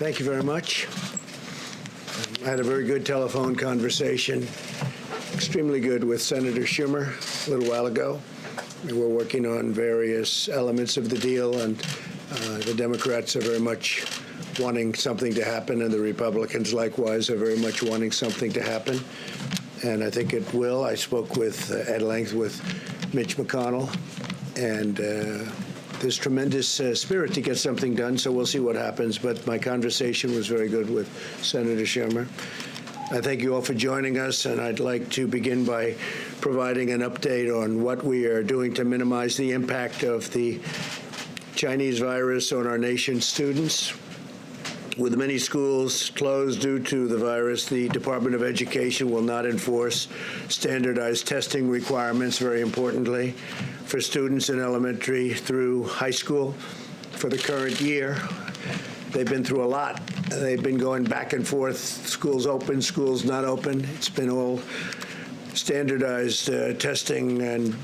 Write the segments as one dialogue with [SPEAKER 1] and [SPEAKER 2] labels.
[SPEAKER 1] Thank you very much. I had a very good telephone conversation, extremely good, with Senator Schumer a little while ago. We're working on various elements of the deal, and the Democrats are very much wanting something to happen, and the Republicans likewise are very much wanting something to happen. And I think it will. I spoke at length with Mitch McConnell, and there's tremendous spirit to get something done, so we'll see what happens. But my conversation was very good with Senator Schumer. I thank you all for joining us, and I'd like to begin by providing an update on what we are doing to minimize the impact of the Chinese virus on our nation's students. With many schools closed due to the virus, the Department of Education will not enforce standardized testing requirements, very importantly, for students in elementary through high school for the current year. They've been through a lot. They've been going back and forth, schools open, schools not open. It's been all standardized testing, and,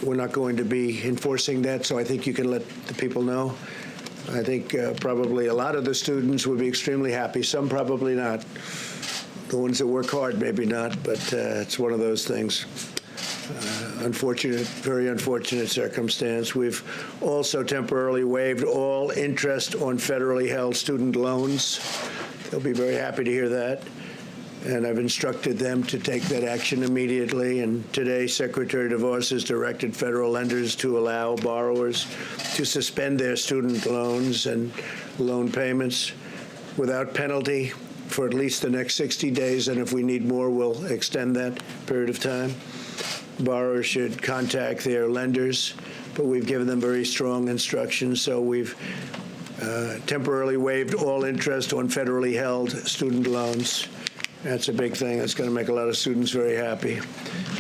[SPEAKER 1] we're not going to be enforcing that, so I think you can let the people know. I think probably a lot of the students would be extremely happy. Some probably not. The ones that work hard, maybe not, but it's one of those things. Unfortunate, very unfortunate circumstance. We've also temporarily waived all interest on federally held student loans. They'll be very happy to hear that. And I've instructed them to take that action immediately. And today, Secretary DeVos has directed federal lenders to allow borrowers to suspend their student loans and loan payments without penalty for at least the next 60 days. And if we need more, we'll extend that period of time. Borrowers should contact their lenders, but we've given them very strong instructions. So we've temporarily waived all interest on federally held student loans. That's a big thing. That's going to make a lot of students very happy.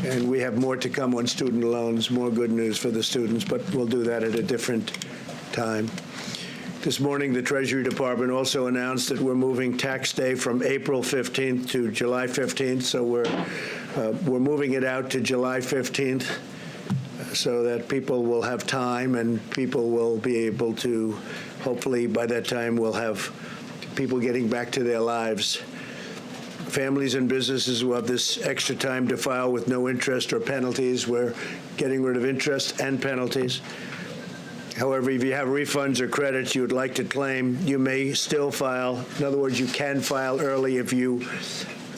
[SPEAKER 1] And we have more to come on student loans, more good news for the students, but we'll do that at a different time. This morning, the Treasury Department also announced that we're moving tax day from April 15th to July 15th. So we're moving it out to July 15th so that people will have time and people will be able to, hopefully by that time, we'll have people getting back to their lives. Families and businesses will have this extra time to file with no interest or penalties. We're getting rid of interest and penalties. However, if you have refunds or credits you would like to claim, you may still file. In other words, you can file early if you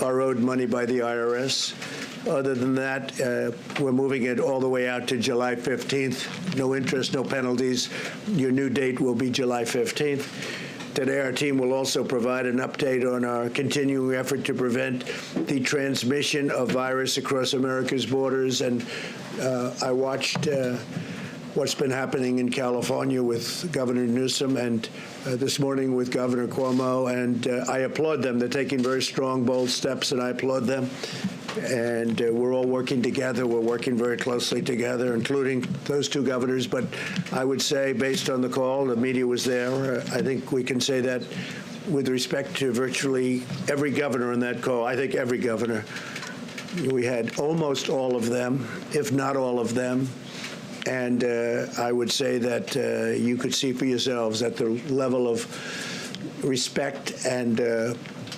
[SPEAKER 1] are owed money by the IRS. Other than that, we're moving it all the way out to July 15th. No interest, no penalties. Your new date will be July 15th. Today, our team will also provide an update on our continuing effort to prevent the transmission of virus across America's borders. And I watched what's been happening in California with Governor Newsom and this morning with Governor Cuomo, and I applaud them. They're taking very strong, bold steps, and I applaud them. And we're all working together. We're working very closely together, including those two governors. But I would say, based on the call, the media was there. I think we can say that with respect to virtually every governor on that call. I think every governor. We had almost all of them, if not all of them. And I would say that you could see for yourselves that the level of respect and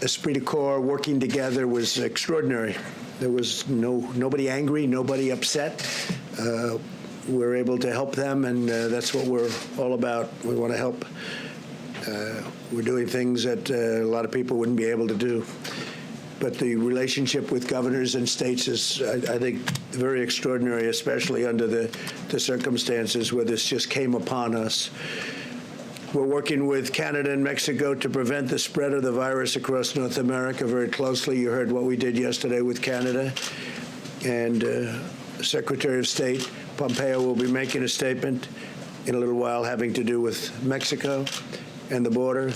[SPEAKER 1] esprit de corps working together was extraordinary. There was nobody angry, nobody upset. We're able to help them, and that's what we're all about. We want to help. We're doing things that a lot of people wouldn't be able to do. But the relationship with governors and states is, I think, very extraordinary, especially under the circumstances where this just came upon us. We're working with Canada and Mexico to prevent the spread of the virus across North America very closely. You heard what we did yesterday with Canada. And Secretary of State Pompeo will be making a statement in a little while having to do with Mexico and the border.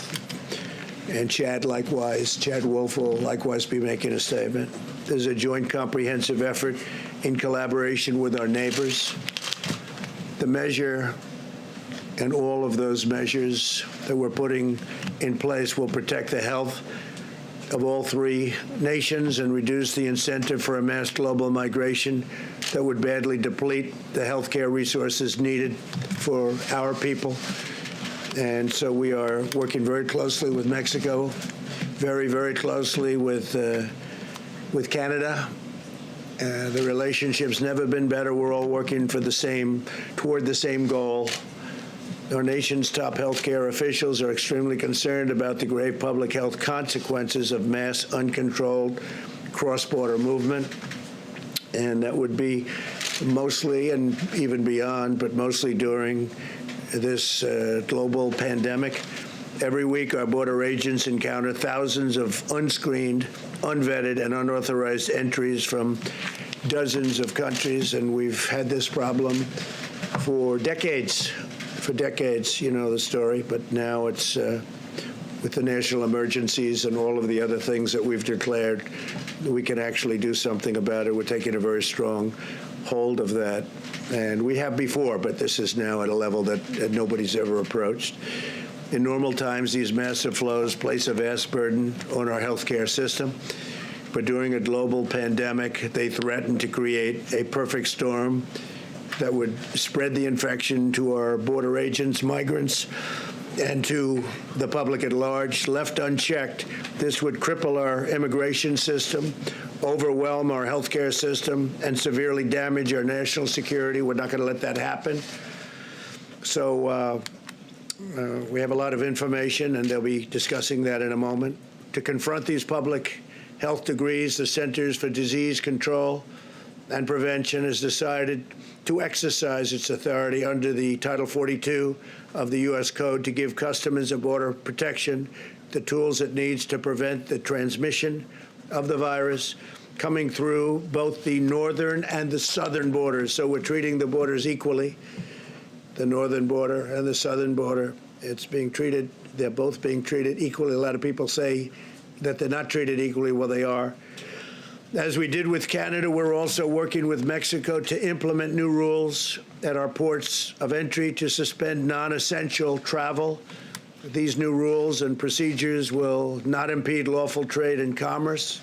[SPEAKER 1] And Chad Wolf will likewise be making a statement. There's a joint comprehensive effort in collaboration with our neighbors. The measure and all of those measures that we're putting in place will protect the health of all three nations and reduce the incentive for a mass global migration that would badly deplete the healthcare resources needed for our people. And so we are working very closely with Mexico, very, very closely with Canada. The relationship's never been better. We're all working toward the same goal. Our nation's top healthcare officials are extremely concerned about the grave public health consequences of mass, uncontrolled cross-border movement. And that would be mostly, and even beyond, but mostly during this global pandemic. Every week, our border agents encounter thousands of unscreened, unvetted, and unauthorized entries from dozens of countries, and we've had this problem for decades. For decades, you know the story, but now it's with the national emergencies and all of the other things that we've declared, we can actually do something about it. We're taking a very strong hold of that, and we have before, but this is now at a level that nobody's ever approached. In normal times, these massive flows place a vast burden on our healthcare system. But during a global pandemic, they threaten to create a perfect storm that would spread the infection to our border agents, migrants, and to the public at large. Left unchecked, this would cripple our immigration system, overwhelm our healthcare system, and severely damage our national security. We're not going to let that happen. So we have a lot of information, and they'll be discussing that in a moment. To confront these public health degrees, the Centers for Disease Control and Prevention has decided to exercise its authority under the Title 42 of the U.S. Code to give customers of border protection the tools it needs to prevent the transmission of the virus coming through both the northern and the southern borders. So we're treating the borders equally, the northern border and the southern border. It's being treated, they're both being treated equally. A lot of people say that they're not treated equally. Well, they are. As we did with Canada, we're also working with Mexico to implement new rules at our ports of entry to suspend non-essential travel. These new rules and procedures will not impede lawful trade and commerce.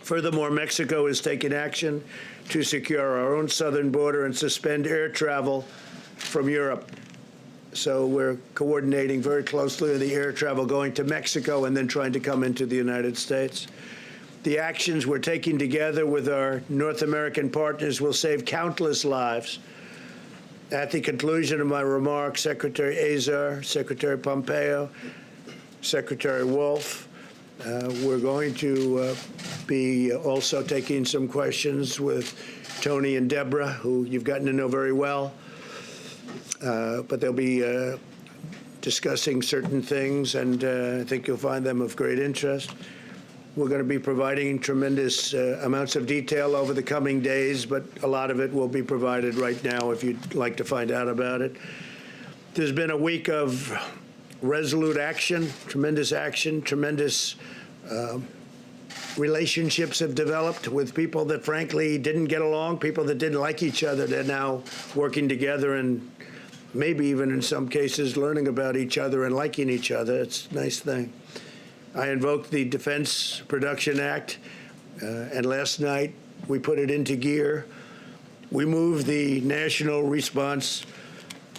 [SPEAKER 1] Furthermore, Mexico is taking action to secure our own southern border and suspend air travel from Europe. So we're coordinating very closely with the air travel going to Mexico and then trying to come into the United States. The actions we're taking together with our North American partners will save countless lives. At the conclusion of my remarks, Secretary Azar, Secretary Pompeo, Secretary Wolf, we're going to be also taking some questions with Tony and Deborah, who you've gotten to know very well. But they'll be discussing certain things, and I think you'll find them of great interest. We're going to be providing tremendous amounts of detail over the coming days, but a lot of it will be provided right now if you'd like to find out about it. There's been a week of resolute action, tremendous relationships have developed with people that frankly didn't get along, people that didn't like each other. They're now working together and maybe even in some cases learning about each other and liking each other. It's a nice thing. I invoked the Defense Production Act, and last night we put it into gear. We moved the National Response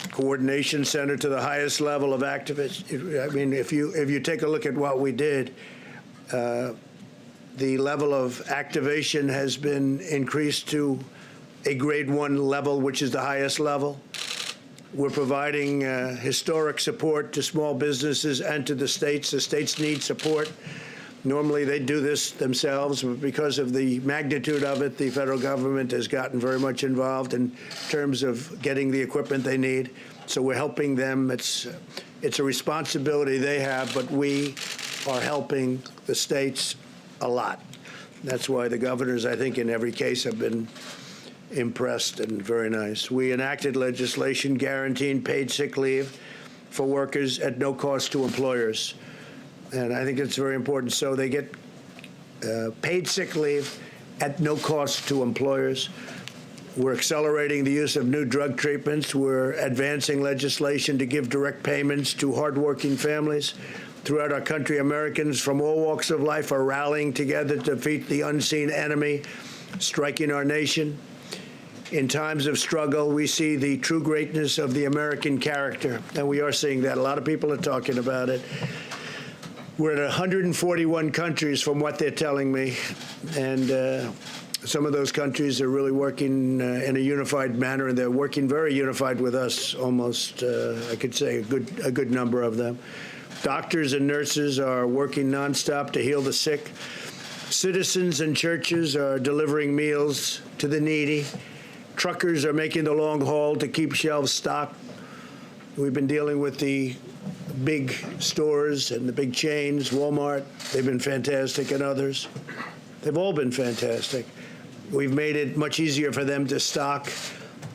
[SPEAKER 1] Coordination Center to the highest level of activists. I mean, if you take a look at what we did, the level of activation has been increased to a grade 1 level, which is the highest level. We're providing historic support to small businesses and to the states. The states need support. Normally, they do this themselves, but because of the magnitude of it, the federal government has gotten very much involved in terms of getting the equipment they need. So we're helping them. It's a responsibility they have, but we are helping the states a lot. That's why the governors, I think, in every case have been impressed and very nice. We enacted legislation guaranteeing paid sick leave for workers at no cost to employers. And I think it's very important. So they get paid sick leave at no cost to employers. We're accelerating the use of new drug treatments. We're advancing legislation to give direct payments to hardworking families. Throughout our country, Americans from all walks of life are rallying together to defeat the unseen enemy striking our nation. in times of struggle, we see the true greatness of the American character, and we are seeing that. A lot of people are talking about it. We're in 141 countries from what they're telling me, and some of those countries are really working in a unified manner, and they're working very unified with us, almost, I could say, a good number of them. Doctors and nurses are working nonstop to heal the sick. Citizens and churches are delivering meals to the needy. Truckers are making the long haul to keep shelves stocked. We've been dealing with the big stores and the big chains, Walmart. They've been fantastic, and others. They've all been fantastic. We've made it much easier for them to stock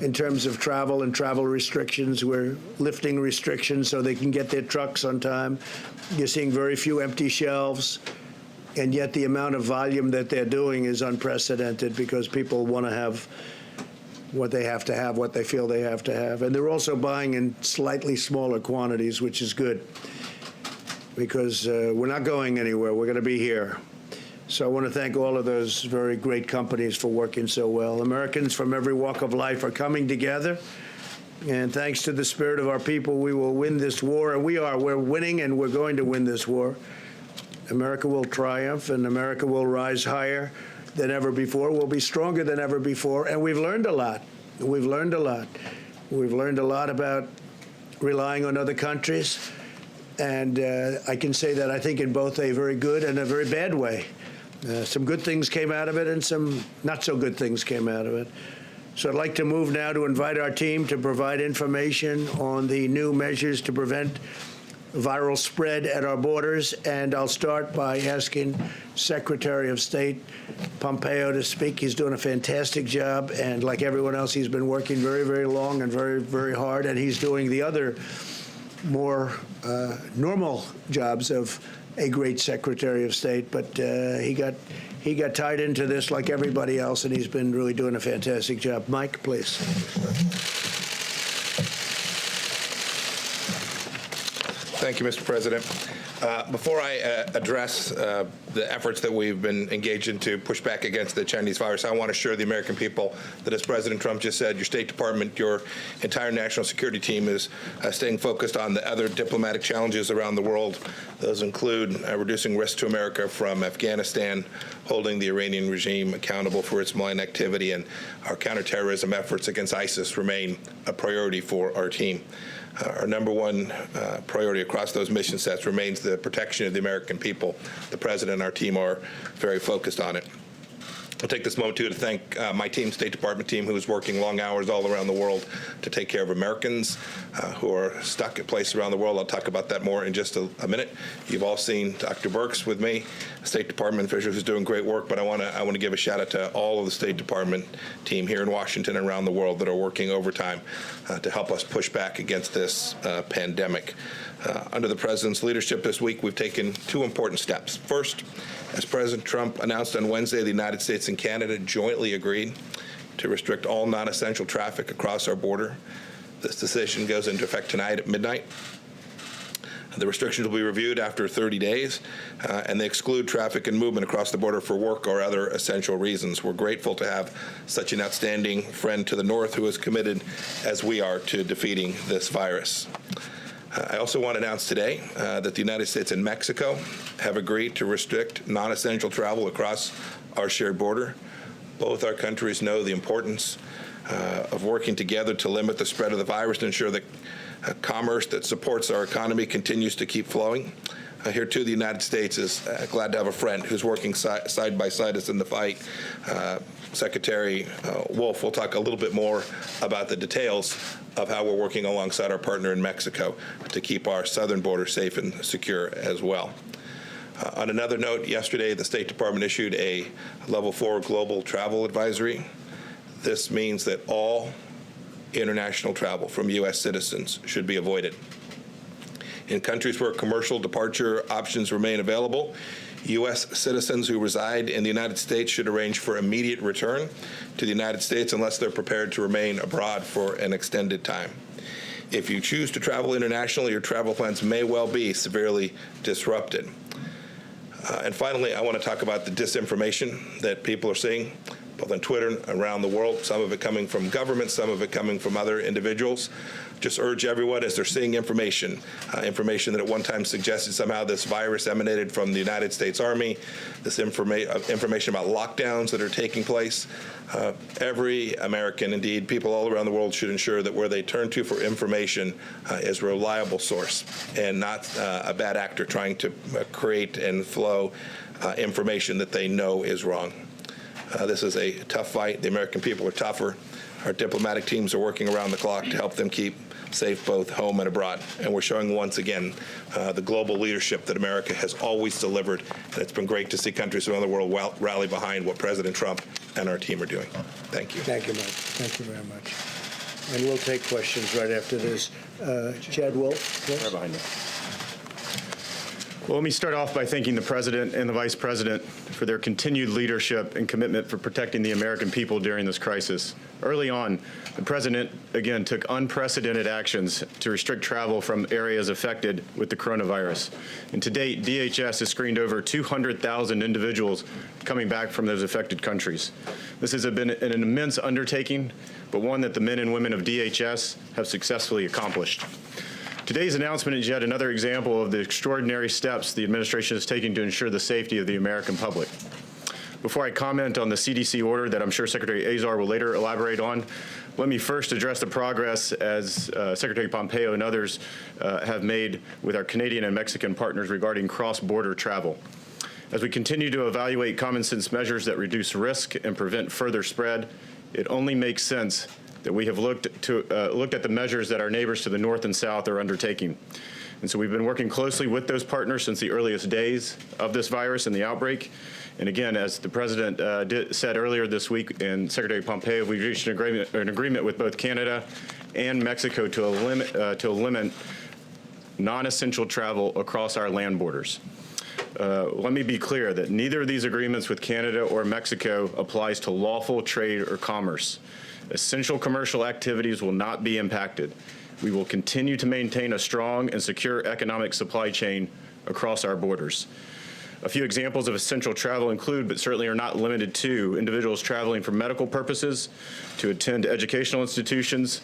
[SPEAKER 1] in terms of travel and travel restrictions. We're lifting restrictions so they can get their trucks on time. You're seeing very few empty shelves, and yet the amount of volume that they're doing is unprecedented because people want to have what they have to have, what they feel they have to have. And they're also buying in slightly smaller quantities, which is good, because we're not going anywhere. We're going to be here. So I want to thank all of those very great companies for working so well. Americans from every walk of life are coming together, and thanks to the spirit of our people, we will win this war. And we're winning, and we're going to win this war. America will triumph, and America will rise higher than ever before. We'll be stronger than ever before, and we've learned a lot. We've learned a lot. We've learned a lot about relying on other countries, and I can say that I think in both a very good and a very bad way. Some good things came out of it, and some not so good things came out of it. So I'd like to move now to invite our team to provide information on the new measures to prevent viral spread at our borders, and I'll start by asking Secretary of State Pompeo to speak. He's doing a fantastic job, and like everyone else, he's been working very, very long and very, very hard, and he's doing the other more normal jobs of a great Secretary of State, but he got tied into this like everybody else, and he's been really doing a fantastic job. Mike, please.
[SPEAKER 2] Thank you, Mr. President. Before I address the efforts that we've been engaged in to push back against the Chinese virus, I want to assure the American people that, as President Trump just said, your State Department, your entire national security team is staying focused on the other diplomatic challenges around the world. Those include reducing risk to America from Afghanistan, holding the Iranian regime accountable for its malign activity, and our counterterrorism efforts against ISIS remain a priority for our team. Our number one priority across those mission sets remains the protection of the American people. The President and our team are very focused on it. I'll take this moment, too, to thank my team, State Department team, who is working long hours all around the world to take care of Americans who are stuck at places around the world. I'll talk about that more in just a minute. You've all seen Dr. Birx with me, State Department official who's doing great work, but I want to give a shout-out to all of the State Department team here in Washington and around the world that are working overtime to help us push back against this pandemic. Under the President's leadership this week, we've taken two important steps. First, as President Trump announced on Wednesday, the United States and Canada jointly agreed to restrict all non-essential traffic across our border. This decision goes into effect tonight at midnight. The restrictions will be reviewed after 30 days, and they exclude traffic and movement across the border for work or other essential reasons. We're grateful to have such an outstanding friend to the north who is committed, as we are, to defeating this virus. I also want to announce today that the United States and Mexico have agreed to restrict non-essential travel across our shared border. Both our countries know the importance of working together to limit the spread of the virus, to ensure that commerce that supports our economy continues to keep flowing. Here, too, the United States is glad to have a friend who's working side by side us in the fight. Secretary Wolf will talk a little bit more about the details of how we're working alongside our partner in Mexico to keep our southern border safe and secure as well. On another note, yesterday the State Department issued a Level 4 global travel advisory. This means that all international travel from U.S. citizens should be avoided. In countries where commercial departure options remain available, U.S. citizens who reside in the United States should arrange for immediate return to the United States unless they're prepared to remain abroad for an extended time. If you choose to travel internationally, your travel plans may well be severely disrupted. And finally, I want to talk about the disinformation that people are seeing. both on Twitter and around the world, some of it coming from government, some of it coming from other individuals. Just urge everyone, as they're seeing information that at one time suggested somehow this virus emanated from the United States Army, this information about lockdowns that are taking place. Every American, indeed, people all around the world should ensure that where they turn to for information is a reliable source and not a bad actor trying to create and flow information that they know is wrong. This is a tough fight. The American people are tougher. Our diplomatic teams are working around the clock to help them keep safe both home and abroad. And we're showing once again the global leadership that America has always delivered. And it's been great to see countries around the world rally behind what President Trump and our team are doing. Thank you.
[SPEAKER 1] Thank you, Mike. Thank you very much. And we'll take questions right after this. Chad Wolf, yes?
[SPEAKER 3] Right behind you. Well, let me start off by thanking the President and the Vice President for their continued leadership and commitment for protecting the American people during this crisis. Early on, the President, again, took unprecedented actions to restrict travel from areas affected with the coronavirus. And to date, DHS has screened over 200,000 individuals coming back from those affected countries. This has been an immense undertaking, but one that the men and women of DHS have successfully accomplished. Today's announcement is yet another example of the extraordinary steps the administration is taking to ensure the safety of the American public. Before I comment on the CDC order that I'm sure Secretary Azar will later elaborate on, let me first address the progress as Secretary Pompeo and others have made with our Canadian and Mexican partners regarding cross-border travel. As we continue to evaluate common sense measures that reduce risk and prevent further spread, it only makes sense that we have looked at the measures that our neighbors to the north and south are undertaking. And so we've been working closely with those partners since the earliest days of this virus and the outbreak. And again, as the President said earlier this week, and Secretary Pompeo, we've reached an agreement with both Canada and Mexico to limit non-essential travel across our land borders. Let me be clear that neither of these agreements with Canada or Mexico applies to lawful trade or commerce. Essential commercial activities will not be impacted. We will continue to maintain a strong and secure economic supply chain across our borders. A few examples of essential travel include, but certainly are not limited to, individuals traveling for medical purposes, to attend educational institutions,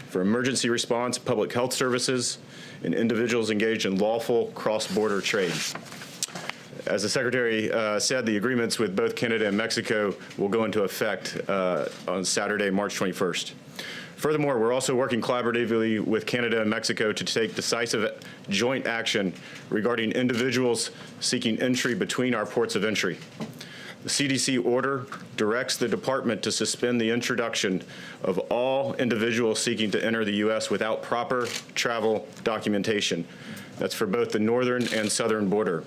[SPEAKER 3] for emergency response, public health services, and individuals engaged in lawful cross-border trade. As the Secretary said, the agreements with both Canada and Mexico will go into effect on Saturday, March 21st. Furthermore, we're also working collaboratively with Canada and Mexico to take decisive joint action regarding individuals seeking entry between our ports of entry. The CDC order directs the department to suspend the introduction of all individuals seeking to enter the U.S. without proper travel documentation. That's for both the northern and southern border.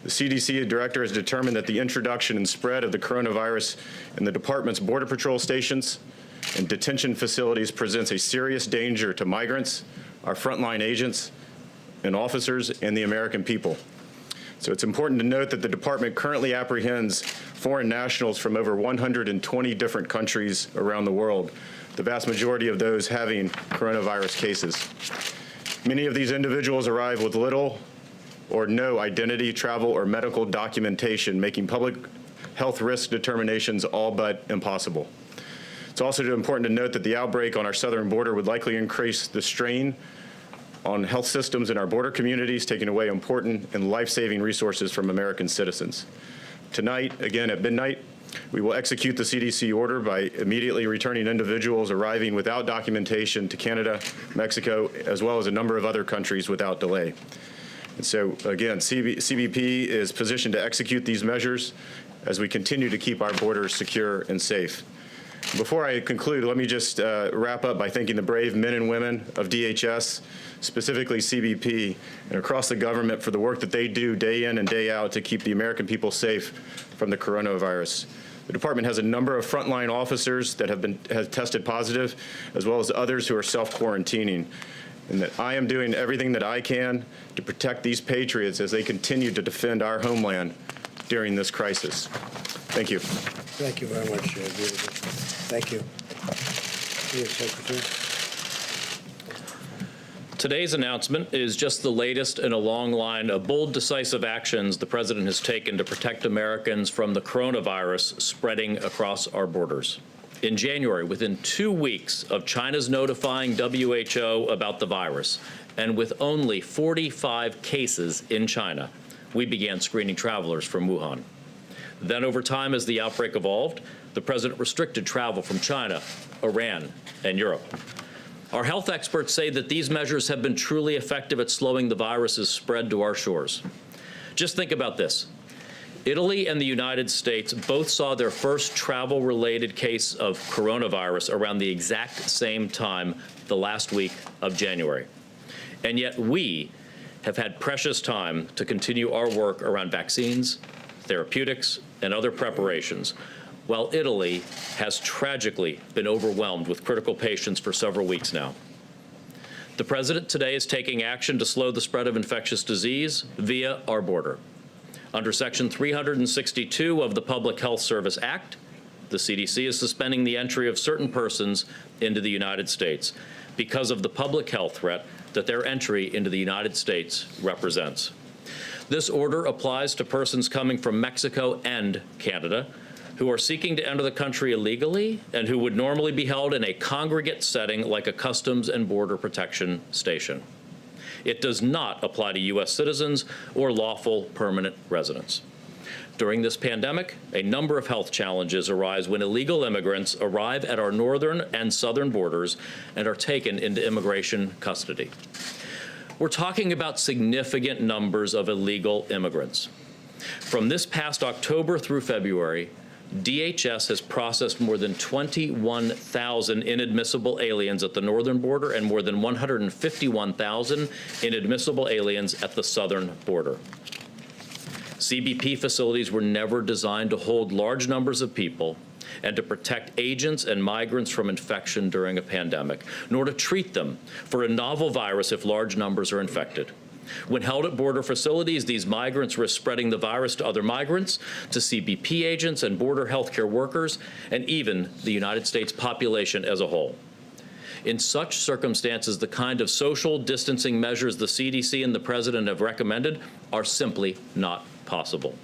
[SPEAKER 3] The CDC director has determined that the introduction and spread of the coronavirus in the department's border patrol stations and detention facilities presents a serious danger to migrants, our frontline agents and officers, and the American people. So it's important to note that the department currently apprehends foreign nationals from over 120 different countries around the world, the vast majority of those having coronavirus cases. Many of these individuals arrive with little or no identity, travel, or medical documentation, making public health risk determinations all but impossible. It's also important to note that the outbreak on our southern border would likely increase the strain on health systems in our border communities, taking away important and life-saving resources from American citizens. Tonight, again at midnight, we will execute the CDC order by immediately returning individuals arriving without documentation to Canada, Mexico, as well as a number of other countries without delay. And so, again, CBP is positioned to execute these measures as we continue to keep our borders secure and safe. Before I conclude, let me just wrap up by thanking the brave men and women of DHS, specifically CBP, and across the government for the work that they do day in and day out to keep the American people safe from the coronavirus. The department has a number of frontline officers that have tested positive, as well as others who are self-quarantining, and that I am doing everything that I can to protect these patriots as they continue to defend our homeland during this crisis. Thank you.
[SPEAKER 1] Thank you very much, David. Thank you. Yes, Secretary.
[SPEAKER 4] Today's announcement is just the latest in a long line of bold, decisive actions the President has taken to protect Americans from the coronavirus spreading across our borders. In January, within 2 weeks of China's notifying WHO about the virus, and with only 45 cases in China, we began screening travelers from Wuhan. Then, over time, as the outbreak evolved, the President restricted travel from China, Iran, and Europe. Our health experts say that these measures have been truly effective at slowing the virus's spread to our shores. Just think about this. Italy and the United States both saw their first travel-related case of coronavirus around the exact same time, the last week of January. And yet we have had precious time to continue our work around vaccines, therapeutics, and other preparations, while Italy has tragically been overwhelmed with critical patients for several weeks now. The President today is taking action to slow the spread of infectious disease via our border. Under Section 362 of the Public Health Service Act, the CDC is suspending the entry of certain persons into the United States because of the public health threat that their entry into the United States represents. This order applies to persons coming from Mexico and Canada who are seeking to enter the country illegally and who would normally be held in a congregate setting like a Customs and Border Protection station. It does not apply to U.S. citizens or lawful permanent residents. During this pandemic, a number of health challenges arise when illegal immigrants arrive at our northern and southern borders and are taken into immigration custody. We're talking about significant numbers of illegal immigrants. From this past October through February, DHS has processed more than 21,000 inadmissible aliens at the northern border and more than 151,000 inadmissible aliens at the southern border. CBP facilities were never designed to hold large numbers of people and to protect agents and migrants from infection during a pandemic, nor to treat them for a novel virus if large numbers are infected. When held at border facilities, these migrants risk spreading the virus to other migrants, to CBP agents and border healthcare workers, and even the United States population as a whole. In such circumstances, the kind of social distancing measures the CDC and the President have recommended are simply not possible.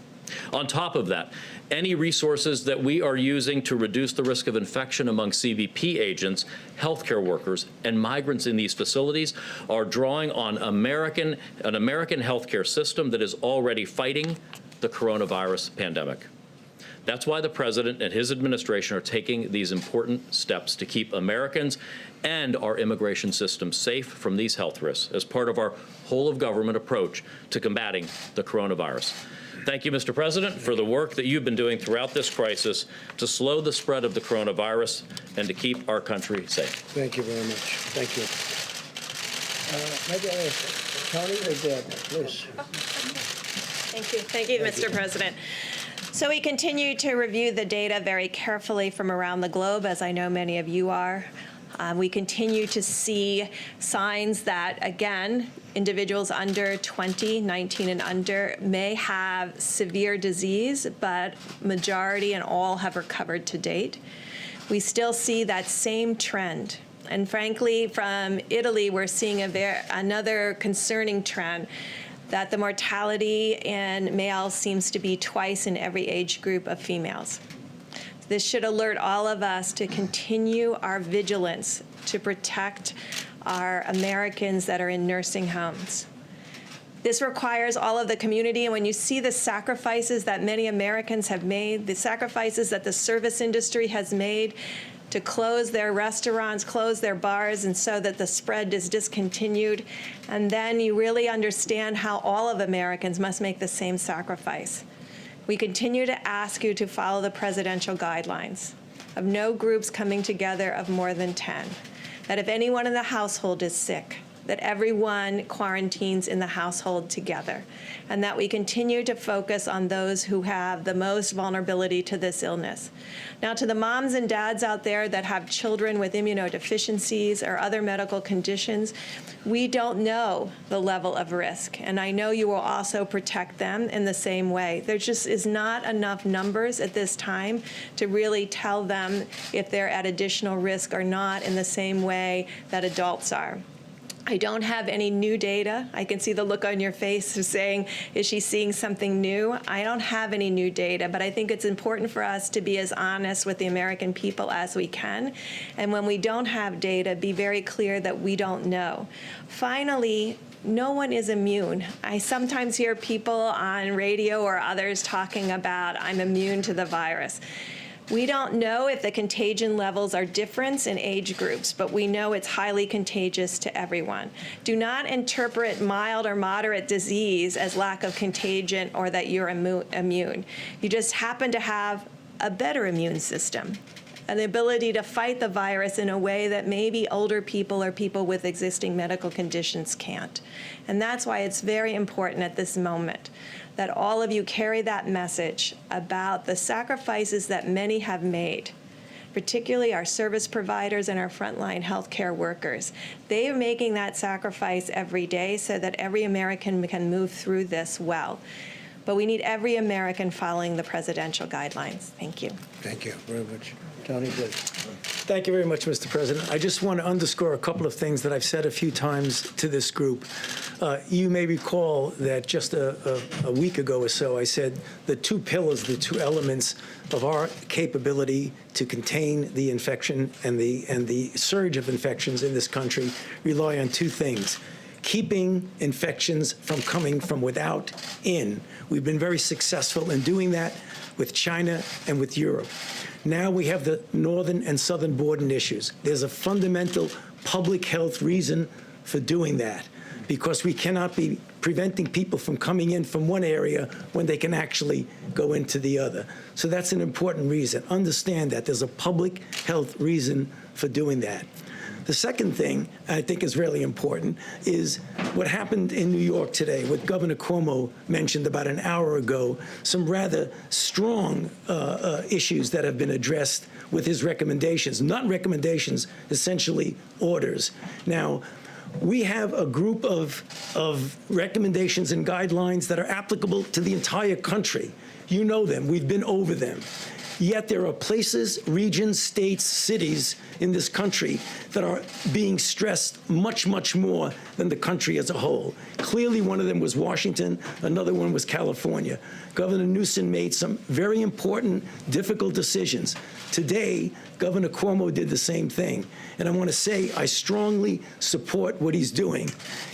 [SPEAKER 4] On top of that, any resources that we are using to reduce the risk of infection among CBP agents, healthcare workers, and migrants in these facilities are drawing on an American healthcare system that is already fighting the coronavirus pandemic. That's why the President and his administration are taking these important steps to keep Americans and our immigration system safe from these health risks as part of our whole-of-government approach to combating the coronavirus. Thank you, Mr. President, for the work that you've been doing throughout this crisis to slow the spread of the coronavirus and to keep our country safe.
[SPEAKER 1] Thank you very much. Thank you. Maybe Tony or Deb, please.
[SPEAKER 5] Thank you. Thank you, Mr. President. So we continue to review the data very carefully from around the globe, as I know many of you are. We continue to see signs that, again, individuals under 20, 19 and under may have severe disease, but majority and all have recovered to date. We still see that same trend. And frankly, from Italy, we're seeing another concerning trend, that the mortality in males seems to be twice in every age group of females. This should alert all of us to continue our vigilance to protect our Americans that are in nursing homes. This requires all of the community, and when you see the sacrifices that many Americans have made, the sacrifices that the service industry has made to close their restaurants, close their bars, and so that the spread is discontinued, and then you really understand how all of Americans must make the same sacrifice. We continue to ask you to follow the presidential guidelines of no groups coming together of more than 10, that if anyone in the household is sick, that everyone quarantines in the household together, and that we continue to focus on those who have the most vulnerability to this illness. Now, to the moms and dads out there that have children with immunodeficiencies or other medical conditions, we don't know the level of risk, and I know you will also protect them in the same way. There just is not enough numbers at this time to really tell them if they're at additional risk or not in the same way that adults are. I don't have any new data. I can see the look on your face of saying, is she seeing something new? I don't have any new data, but I think it's important for us to be as honest with the American people as we can. And when we don't have data, be very clear that we don't know. Finally, no one is immune. I sometimes hear people on radio or others talking about, I'm immune to the virus. We don't know if the contagion levels are different in age groups, but we know it's highly contagious to everyone. Do not interpret mild or moderate disease as lack of contagion or that you're immune. You just happen to have a better immune system, an ability to fight the virus in a way that maybe older people or people with existing medical conditions can't. And that's why it's very important at this moment that all of you carry that message about the sacrifices that many have made, particularly our service providers and our frontline healthcare workers. They are making that sacrifice every day so that every American can move through this well. But we need every American following the presidential guidelines. Thank you.
[SPEAKER 1] Thank you very much. Tony, please.
[SPEAKER 6] Thank you very much, Mr. President. I just want to underscore a couple of things that I've said a few times to this group. You may recall that just a week ago or so, I said the two pillars, the two elements of our capability to contain the infection and the surge of infections in this country rely on two things: keeping infections from coming from without in. We've been very successful in doing that with China and with Europe. Now we have the northern and southern border issues. There's a fundamental public health reason for doing that, because we cannot be preventing people from coming in from one area when they can actually go into the other. So that's an important reason. Understand that there's a public health reason for doing that. The second thing I think is really important is what happened in New York today, what Governor Cuomo mentioned about an hour ago, some rather strong issues that have been addressed with his recommendations, not recommendations, essentially orders. Now, we have a group of recommendations and guidelines that are applicable to the entire country. You know them. We've been over them. Yet there are places, regions, states, cities in this country that are being stressed much, much more than the country as a whole. Clearly, one of them was Washington. Another one was California. Governor Newsom made some very important, difficult decisions. Today, Governor Cuomo did the same thing. And I want to say I strongly support what he's doing.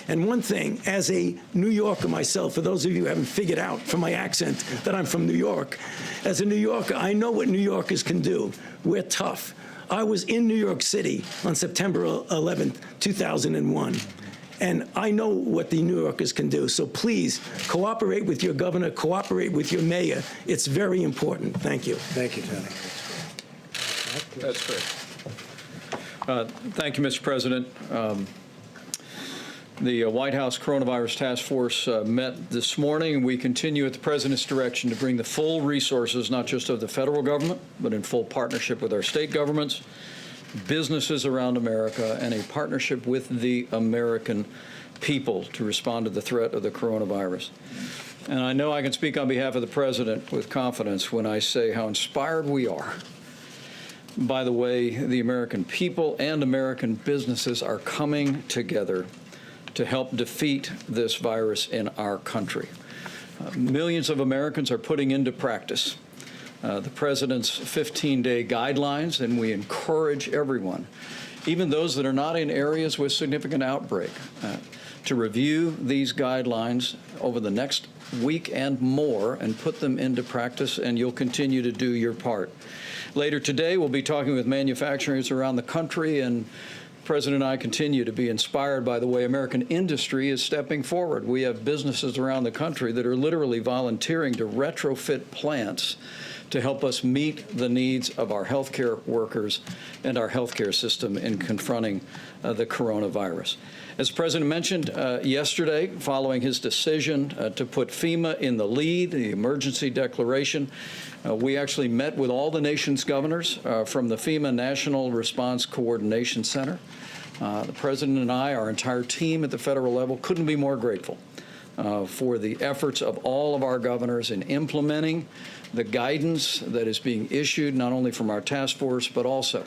[SPEAKER 6] And one thing, as a New Yorker myself, for those of you who haven't figured out from my accent that I'm from New York, as a New Yorker, I know what New Yorkers can do. We're tough. I was in New York City on September 11th, 2001. And I know what the New Yorkers can do. So please cooperate with your governor, cooperate with your mayor. It's very important. Thank you.
[SPEAKER 1] Thank you, Tony.
[SPEAKER 4] That's great. Thank you, Mr. President. The White House Coronavirus Task Force met this morning. We continue at the President's direction to bring the full resources, not just of the federal government, but in full partnership with our state governments, businesses around America, and a partnership with the American people to respond to the threat of the coronavirus. And I know I can speak on behalf of the President with confidence when I say how inspired we are by the way the American people and American businesses are coming together to help defeat this virus in our country. Millions of Americans are putting into practice the President's 15-day guidelines, and we encourage everyone, even those that are not in areas with significant outbreak, to review these guidelines over the next week and more and put them into practice, and you'll continue to do your part. Later today, we'll be talking with manufacturers around the country, and the President and I continue to be inspired by the way American industry is stepping forward. We have businesses around the country that are literally volunteering to retrofit plants to help us meet the needs of our healthcare workers and our healthcare system in confronting the coronavirus. As the President mentioned yesterday, following his decision to put FEMA in the lead, the emergency declaration, we actually met with all the nation's governors from the FEMA National Response Coordination Center. The President and I, our entire team at the federal level, couldn't be more grateful for the efforts of all of our governors in implementing the guidance that is being issued not only from our task force, but also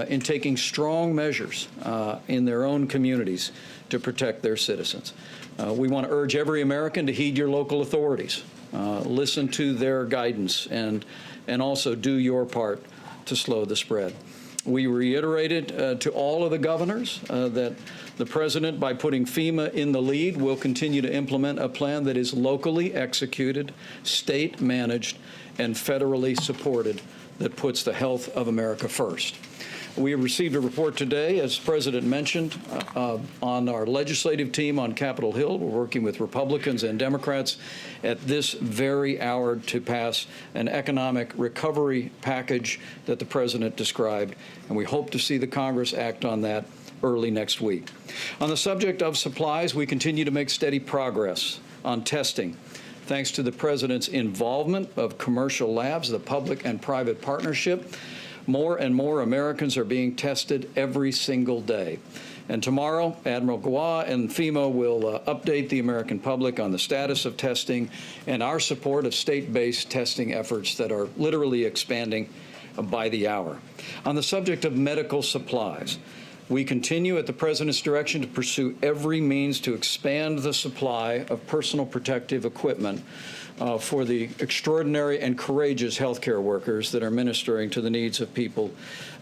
[SPEAKER 7] in taking strong measures in their own communities to protect their citizens. We want to urge every American to heed your local authorities, listen to their guidance, and also do your part to slow the spread. We reiterated to all of the governors that the President, by putting FEMA in the lead, will continue to implement a plan that is locally executed, state managed, and federally supported that puts the health of America first. We received a report today, as the President mentioned, on our legislative team on Capitol Hill. We're working with Republicans and Democrats at this very hour to pass an economic recovery package that the President described, and we hope to see the Congress act on that early next week. On the subject of supplies, we continue to make steady progress on testing. Thanks to the President's involvement of commercial labs, the public and private partnership, more and more Americans are being tested every single day. And tomorrow, Admiral Gua and FEMA will update the American public on the status of testing and our support of state-based testing efforts that are literally expanding by the hour. On the subject of medical supplies, we continue at the President's direction to pursue every means to expand the supply of personal protective equipment for the extraordinary and courageous healthcare workers that are ministering to the needs of people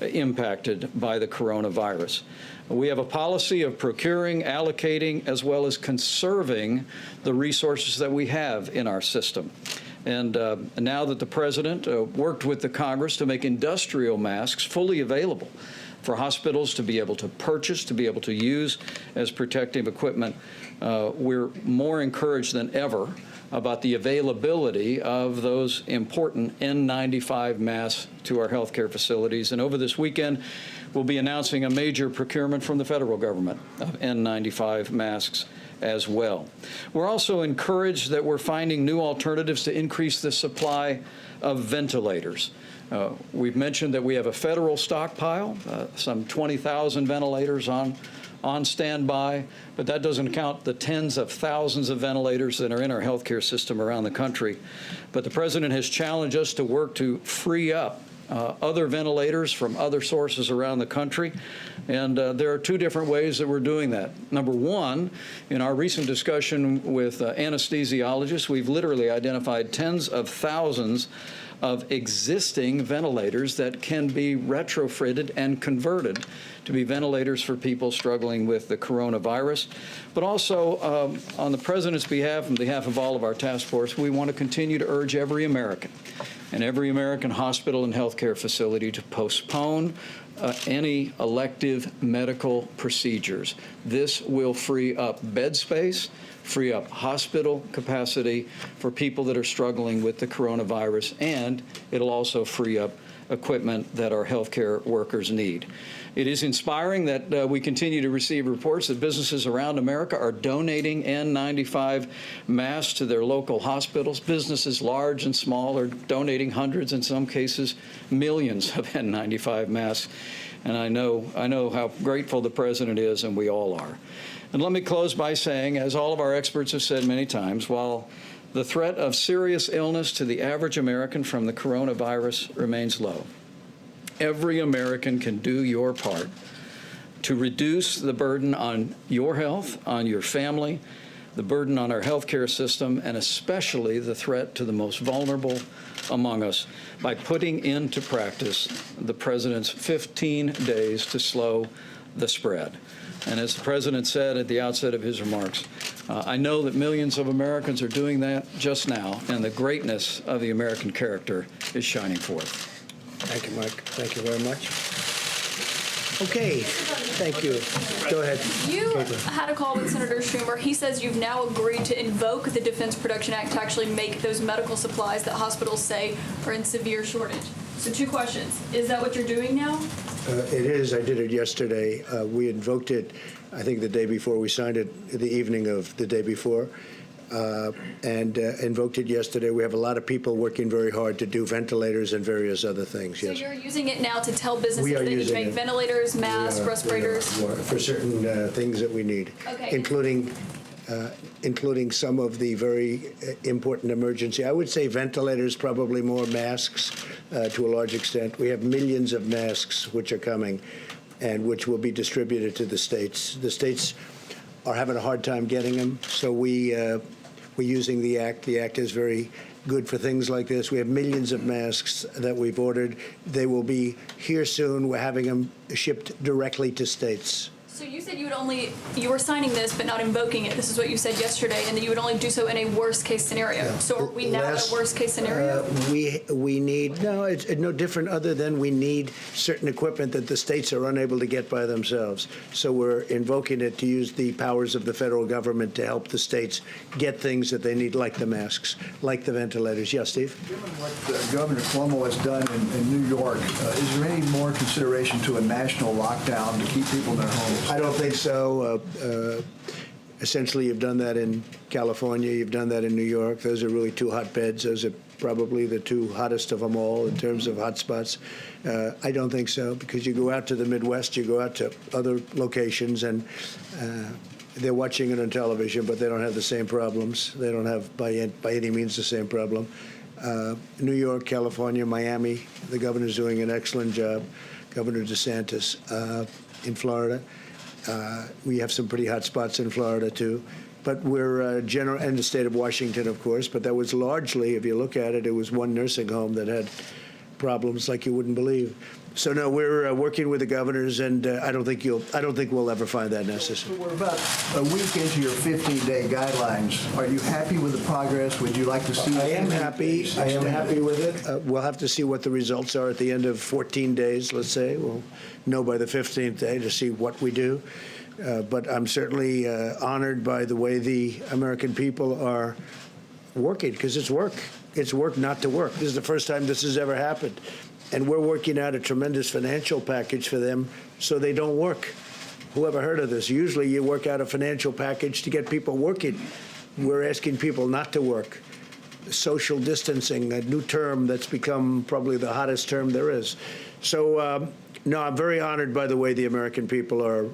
[SPEAKER 7] impacted by the coronavirus. We have a policy of procuring, allocating, as well as conserving the resources that we have in our system. And now that the President worked with the Congress to make industrial masks fully available for hospitals to be able to purchase, to be able to use as protective equipment, we're more encouraged than ever about the availability of those important N95 masks to our healthcare facilities. And over this weekend, we'll be announcing a major procurement from the federal government of N95 masks as well. We're also encouraged that we're finding new alternatives to increase the supply of ventilators. We've mentioned that we have a federal stockpile, some 20,000 ventilators on standby, but that doesn't count the tens of thousands of ventilators that are in our healthcare system around the country. But the President has challenged us to work to free up other ventilators from other sources around the country. And there are two different ways that we're doing that. Number one, in our recent discussion with anesthesiologists, we've literally identified tens of thousands of existing ventilators that can be retrofitted and converted to be ventilators for people struggling with the coronavirus. But also, on the President's behalf, on behalf of all of our task force, we want to continue to urge every American and every American hospital and healthcare facility to postpone any elective medical procedures. This will free up bed space, free up hospital capacity for people that are struggling with the coronavirus, and it'll also free up equipment that our healthcare workers need. It is inspiring that we continue to receive reports that businesses around America are donating N95 masks to their local hospitals. Businesses large and small are donating hundreds, in some cases millions of N95 masks. And I know how grateful the President is, and we all are. And let me close by saying, as all of our experts have said many times, while the threat of serious illness to the average American from the coronavirus remains low, every American can do your part to reduce the burden on your health, on your family, the burden on our healthcare system, and especially the threat to the most vulnerable among us by putting into practice the President's 15 days to slow the spread. And as the President said at the outset of his remarks, I know that millions of Americans are doing that just now, and the greatness of the American character is shining forth.
[SPEAKER 1] Thank you, Mike. Thank you very much. Okay, thank you. Go ahead.
[SPEAKER 8] You had a call with Senator Schumer. He says you've now agreed to invoke the Defense Production Act to actually make those medical supplies that hospitals say are in severe shortage. So two questions. Is that what you're doing now?
[SPEAKER 1] It is. I did it yesterday. We invoked it, I think, the day before. We signed it the evening of the day before. And invoked it yesterday. We have a lot of people working very hard to do ventilators and various other things.
[SPEAKER 8] So
[SPEAKER 1] yes.
[SPEAKER 8] you're using it now to tell businesses
[SPEAKER 1] We are
[SPEAKER 8] they need to
[SPEAKER 1] using
[SPEAKER 8] make
[SPEAKER 1] it.
[SPEAKER 8] ventilators, masks, respirators?
[SPEAKER 1] For certain things that we need,
[SPEAKER 8] Okay.
[SPEAKER 1] including including some of the very important emergency. I would say ventilators, probably more masks to a large extent. We have millions of masks which are coming and which will be distributed to the states. The states are having a hard time getting them, so we're using the Act. The Act is very good for things like this. We have millions of masks that we've ordered. They will be here soon. We're having them shipped directly to states.
[SPEAKER 8] So you said you were signing this but not invoking it. This is what you said yesterday, and that you would only do so in a worst case scenario.
[SPEAKER 1] Yeah.
[SPEAKER 8] So are we now at a worst case scenario?
[SPEAKER 1] We need, no, it's no different other than we need certain equipment that the states are unable to get by themselves. So we're invoking it to use the powers of the federal government to help the states get things that they need, like the masks, like the ventilators. Yes, Steve?
[SPEAKER 9] Given what Governor Cuomo has done in New York, is there any more consideration to a national lockdown to keep people in their homes?
[SPEAKER 1] I don't think so. Essentially, you've done that in California. You've done that in New York. Those are really two hotbeds. Those are probably the two hottest of them all in terms of hotspots. I don't think so, because you go out to the Midwest, you go out to other locations, and they're watching it on television, but they don't have the same problems. They don't have, by any means, the same problem. New York, California, Miami, the governor's doing an excellent job. Governor DeSantis in Florida. We have some pretty hot spots in Florida, too. But we're general, and the state of Washington, of course, but that was largely, if you look at it, it was one nursing home that had problems like you wouldn't believe. So no, we're working with the governors, and I don't think we'll ever find that necessary.
[SPEAKER 9] We're about a week into your 15-day guidelines. Are you happy with the progress? Would you like to see?
[SPEAKER 1] I am happy. I am happy with it. We'll have to see what the results are at the end of 14 days, let's say. We'll know by the 15th day to see what we do. But I'm certainly honored by the way the American people are working, because it's work. It's work not to work. This is the first time this has ever happened. And we're working out a tremendous financial package for them so they don't work. Who ever heard of this? Usually you work out a financial package to get people working. We're asking people not to work. Social distancing, a new term that's become probably the hottest term there is. So, no, I'm very honored by the way the American people are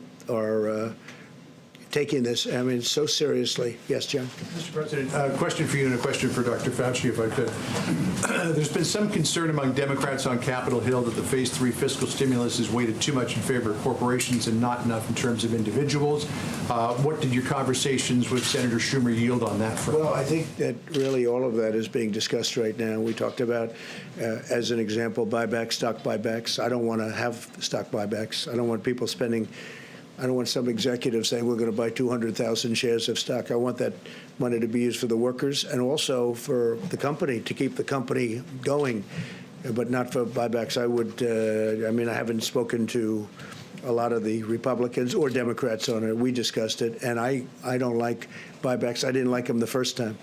[SPEAKER 1] taking this, I mean, so seriously. Yes, John?
[SPEAKER 10] Mr. President, a question for you and a question for Dr. Fauci, if I could. There's been some concern among Democrats on Capitol Hill that the Phase 3 fiscal stimulus is weighted too much in favor of corporations and not enough in terms of individuals. What did your conversations with Senator Schumer yield on that front?
[SPEAKER 1] Well, I think that really all of that is being discussed right now. We talked about, as an example, buybacks, stock buybacks. I don't want to have stock buybacks. I don't want people spending. I don't want some executive saying we're going to buy 200,000 shares of stock. I want that money to be used for the workers and also for the company, to keep the company going, but not for buybacks. I would, I mean, I haven't spoken to a lot of the Republicans or Democrats on it. We discussed it, and I don't like buybacks. I didn't like them the first time.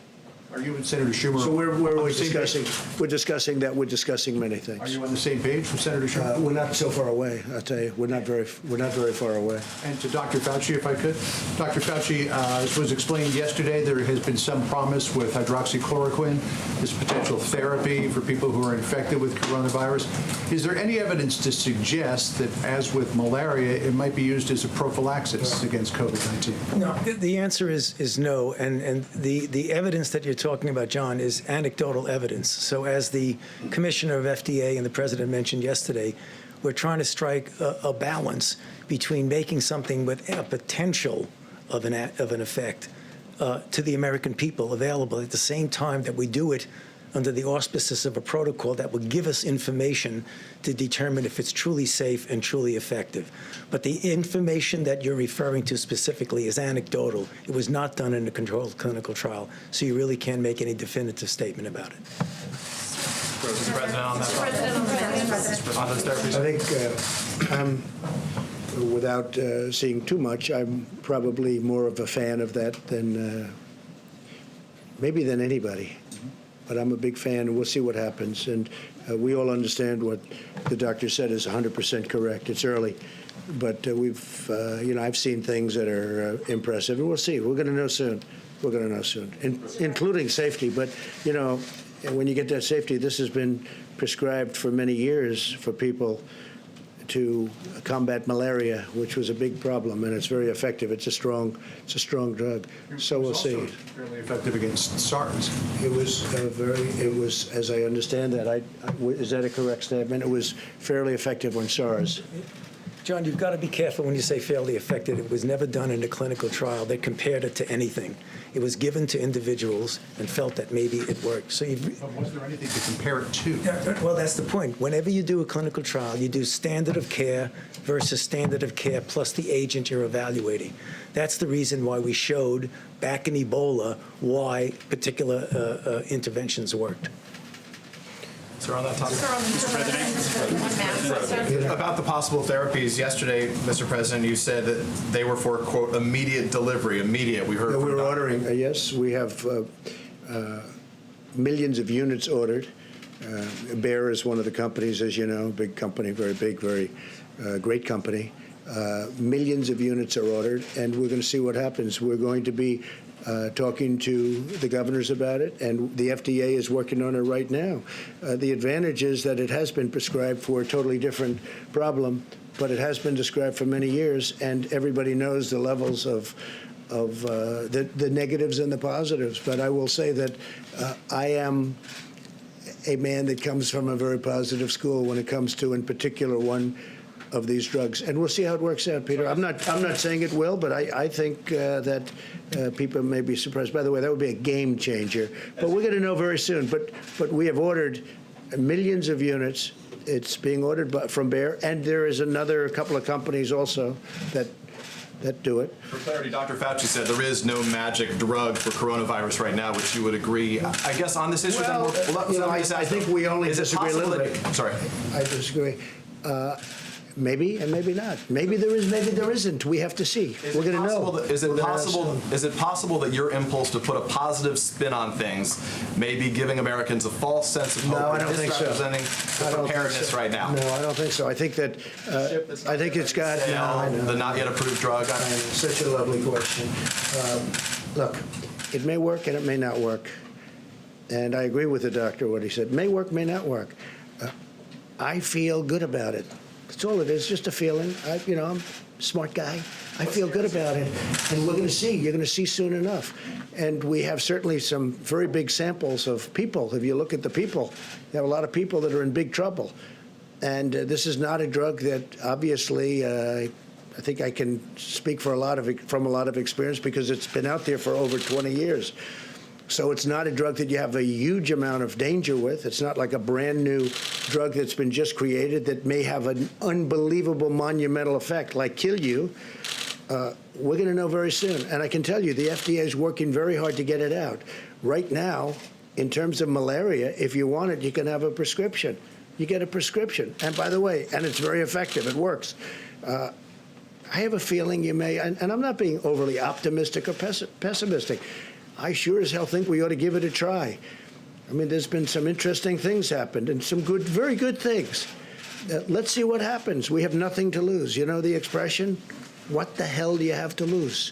[SPEAKER 10] Are you and Senator Schumer?
[SPEAKER 1] So we're discussing.
[SPEAKER 10] Page?
[SPEAKER 1] We're discussing that. We're discussing many things.
[SPEAKER 10] Are you on the same page with Senator Schumer?
[SPEAKER 1] We're not so far away. I'll tell you, we're not very far away.
[SPEAKER 10] And to Dr. Fauci, if I could. Dr. Fauci, as was explained yesterday, there has been some promise with hydroxychloroquine, this potential therapy for people who are infected with coronavirus. Is there any evidence to suggest that, as with malaria, it might be used as a prophylaxis against COVID-19?
[SPEAKER 6] No, the answer is no, and the evidence that you're talking about, John, is anecdotal evidence. So as the commissioner of FDA and the president mentioned yesterday, we're trying to strike a balance between making something with a potential of an effect to the American people available at the same time that we do it under the auspices of a protocol that will give us information to determine if it's truly safe and truly effective. But the information that you're referring to specifically is anecdotal. It was not done in a controlled clinical trial, so you really can't make any definitive statement about it.
[SPEAKER 11] Mr. President, on those therapies.
[SPEAKER 1] I think without seeing too much, I'm probably more of a fan of that than maybe than anybody. But I'm a big fan, and we'll see what happens. And we all understand what the doctor said is 100% correct. It's early, but we've, I've seen things that are impressive, and we'll see. We're going to know soon. We're going to know soon, including safety. But, when you get that safety, this has been prescribed for many years for people to combat malaria, which was a big problem, and it's very effective. It's a strong drug. So we'll see.
[SPEAKER 10] Also fairly effective against SARS.
[SPEAKER 1] It was, as I understand that, is that a correct statement? It was fairly effective on SARS.
[SPEAKER 6] John, you've got to be careful when you say fairly effective. It was never done in a clinical trial that compared it to anything. It was given to individuals and felt that maybe it worked. So
[SPEAKER 10] Was there anything to compare it to?
[SPEAKER 6] well, that's the point. Whenever you do a clinical trial, you do standard of care versus standard of care plus the agent you're evaluating. That's the reason why we showed back in Ebola why particular interventions worked.
[SPEAKER 11] Sir, on that topic. About the possible therapies, yesterday, Mr. President, you said that they were for, quote, immediate delivery. Immediate, we heard.
[SPEAKER 1] We're ordering, yes, we have millions of units ordered. Bayer is one of the companies, as you know, big company, very big, very great company. Millions of units are ordered, and we're going to see what happens. We're going to be talking to the governors about it, and the FDA is working on it right now. The advantage is that it has been prescribed for a totally different problem, but it has been prescribed for many years, and everybody knows the levels of the negatives and the positives. But I will say that I am a man that comes from a very positive school when it comes to, in particular, one of these drugs, and we'll see how it works out, Peter. I'm not saying it will, but I think that people may be surprised. By the way, that would be a game changer. But we're going to know very soon. But we have ordered millions of units. It's being ordered from Bayer, and there is another couple of companies also that do it.
[SPEAKER 11] For clarity, Dr. Fauci said there is no magic drug for coronavirus right now, which you would agree. I guess on this issue,
[SPEAKER 1] I think we only disagree a little bit.
[SPEAKER 11] I'm sorry.
[SPEAKER 1] I disagree. Maybe and maybe not. Maybe there is, maybe there isn't. We have to see. We're going to know.
[SPEAKER 11] Is it possible that your impulse to put a positive spin on things may be giving Americans a false sense of hope?
[SPEAKER 1] No, I don't think so.
[SPEAKER 11] Misrepresenting the preparedness right now.
[SPEAKER 1] No, I don't think so. I think that I think it's got
[SPEAKER 11] the not yet approved drug.
[SPEAKER 1] Such a lovely question. Look, it may work and it may not work, and I agree with the doctor what he said. May work, may not work. I feel good about it. That's all it is, just a feeling. I'm a smart guy. I feel good about it. And we're going to see. You're going to see soon enough. And we have certainly some very big samples of people. If you look at the people, you have a lot of people that are in big trouble. And this is not a drug that obviously, I think I can speak from a lot of experience because it's been out there for over 20 years. So it's not a drug that you have a huge amount of danger with. It's not like a brand new drug that's been just created that may have an unbelievable monumental effect, like kill you. We're going to know very soon. And I can tell you, the FDA is working very hard to get it out. Right now, in terms of malaria, if you want it, you can have a prescription. You get a prescription. And by the way, and it's very effective. It works. I have a feeling you may, and I'm not being overly optimistic or pessimistic. I sure as hell think we ought to give it a try. I mean, there's been some interesting things happened and some good, very good things. Let's see what happens. We have nothing to lose. You know the expression? What the hell do you have to lose?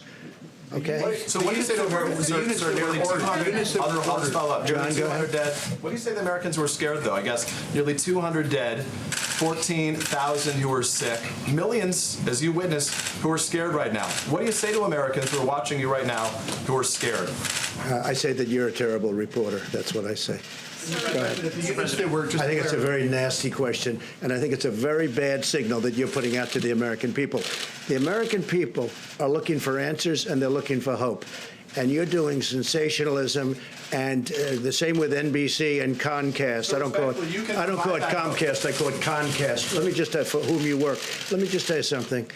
[SPEAKER 1] Okay?
[SPEAKER 11] So what do you say to Americans who are nearly 200 dead? What do you say to Americans who are scared, though? I guess nearly 200 dead, 14,000 who are sick, millions, as you witnessed, who are scared right now. What do you say to Americans who are watching you right now who are scared?
[SPEAKER 1] I say that you're a terrible reporter. That's what I say. Go ahead. I think it's a very nasty question, and I think it's a very bad signal that you're putting out to the American people. The American people are looking for answers, and they're looking for hope. And you're doing sensationalism, and the same with NBC and Comcast. I don't call it Comcast. I call it Concast. Let me just for whom you work. Let me just tell you something.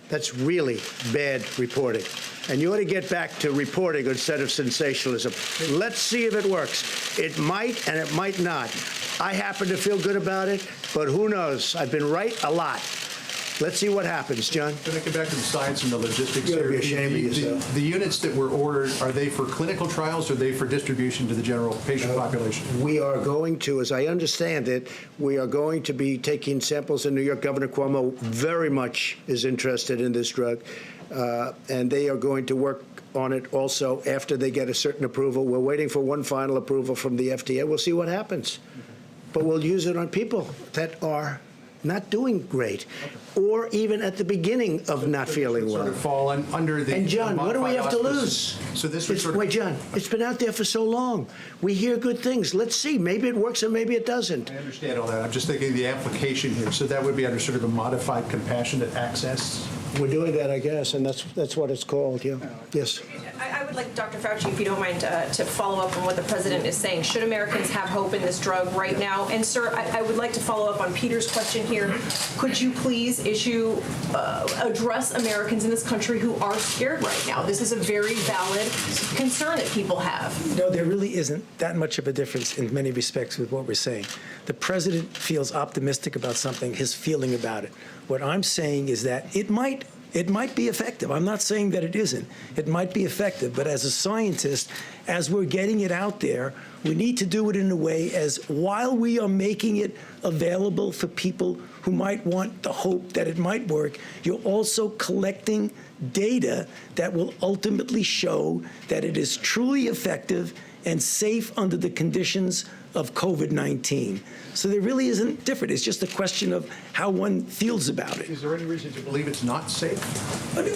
[SPEAKER 1] That's really bad reporting. And you ought to get back to reporting instead of sensationalism. Let's see if it works. It might and it might not. I happen to feel good about it, but who knows? I've been right a lot. Let's see what happens, John.
[SPEAKER 10] Can I come back to the science and the logistics?
[SPEAKER 1] You're going to be ashamed of yourself.
[SPEAKER 10] The units that were ordered, are they for clinical trials or are they for distribution to the general patient population?
[SPEAKER 1] We are going to, as I understand it, we are going to be taking samples in New York. Governor Cuomo very much is interested in this drug, and they are going to work on it also after they get a certain approval. We're waiting for one final approval from the FDA. We'll see what happens. But we'll use it on people that are not doing great, or even at the beginning of not feeling
[SPEAKER 10] Sort
[SPEAKER 1] well.
[SPEAKER 10] of fall under the
[SPEAKER 1] And John, what do we have to
[SPEAKER 10] modified
[SPEAKER 1] lose?
[SPEAKER 10] auspices. So this would sort of.
[SPEAKER 1] Wait, John, it's been out there for so long. We hear good things. Let's see. Maybe it works and maybe it doesn't.
[SPEAKER 10] I understand all that. I'm just thinking of the application here. So that would be under sort of a modified compassionate access?
[SPEAKER 1] We're doing that, I guess, and that's what it's called, yeah. Yes.
[SPEAKER 12] I would like, Dr. Fauci, if you don't mind, to follow up on what the president is saying. Should Americans have hope in this drug right now? And, sir, I would like to follow up on Peter's question here. Could you please address Americans in this country who are scared right now? This is a very valid concern that people have.
[SPEAKER 6] No, there really isn't that much of a difference in many respects with what we're saying. The president feels optimistic about something, his feeling about it. What I'm saying is that it might be effective. I'm not saying that it isn't. It might be effective, but as a scientist, as we're getting it out there, we need to do it in a way as while we are making it available for people who might want the hope that it might work, you're also collecting data that will ultimately show that it is truly effective and safe under the conditions of COVID-19. So there really isn't different. It's just a question of how one feels about it.
[SPEAKER 10] Is there any reason to believe it's not safe?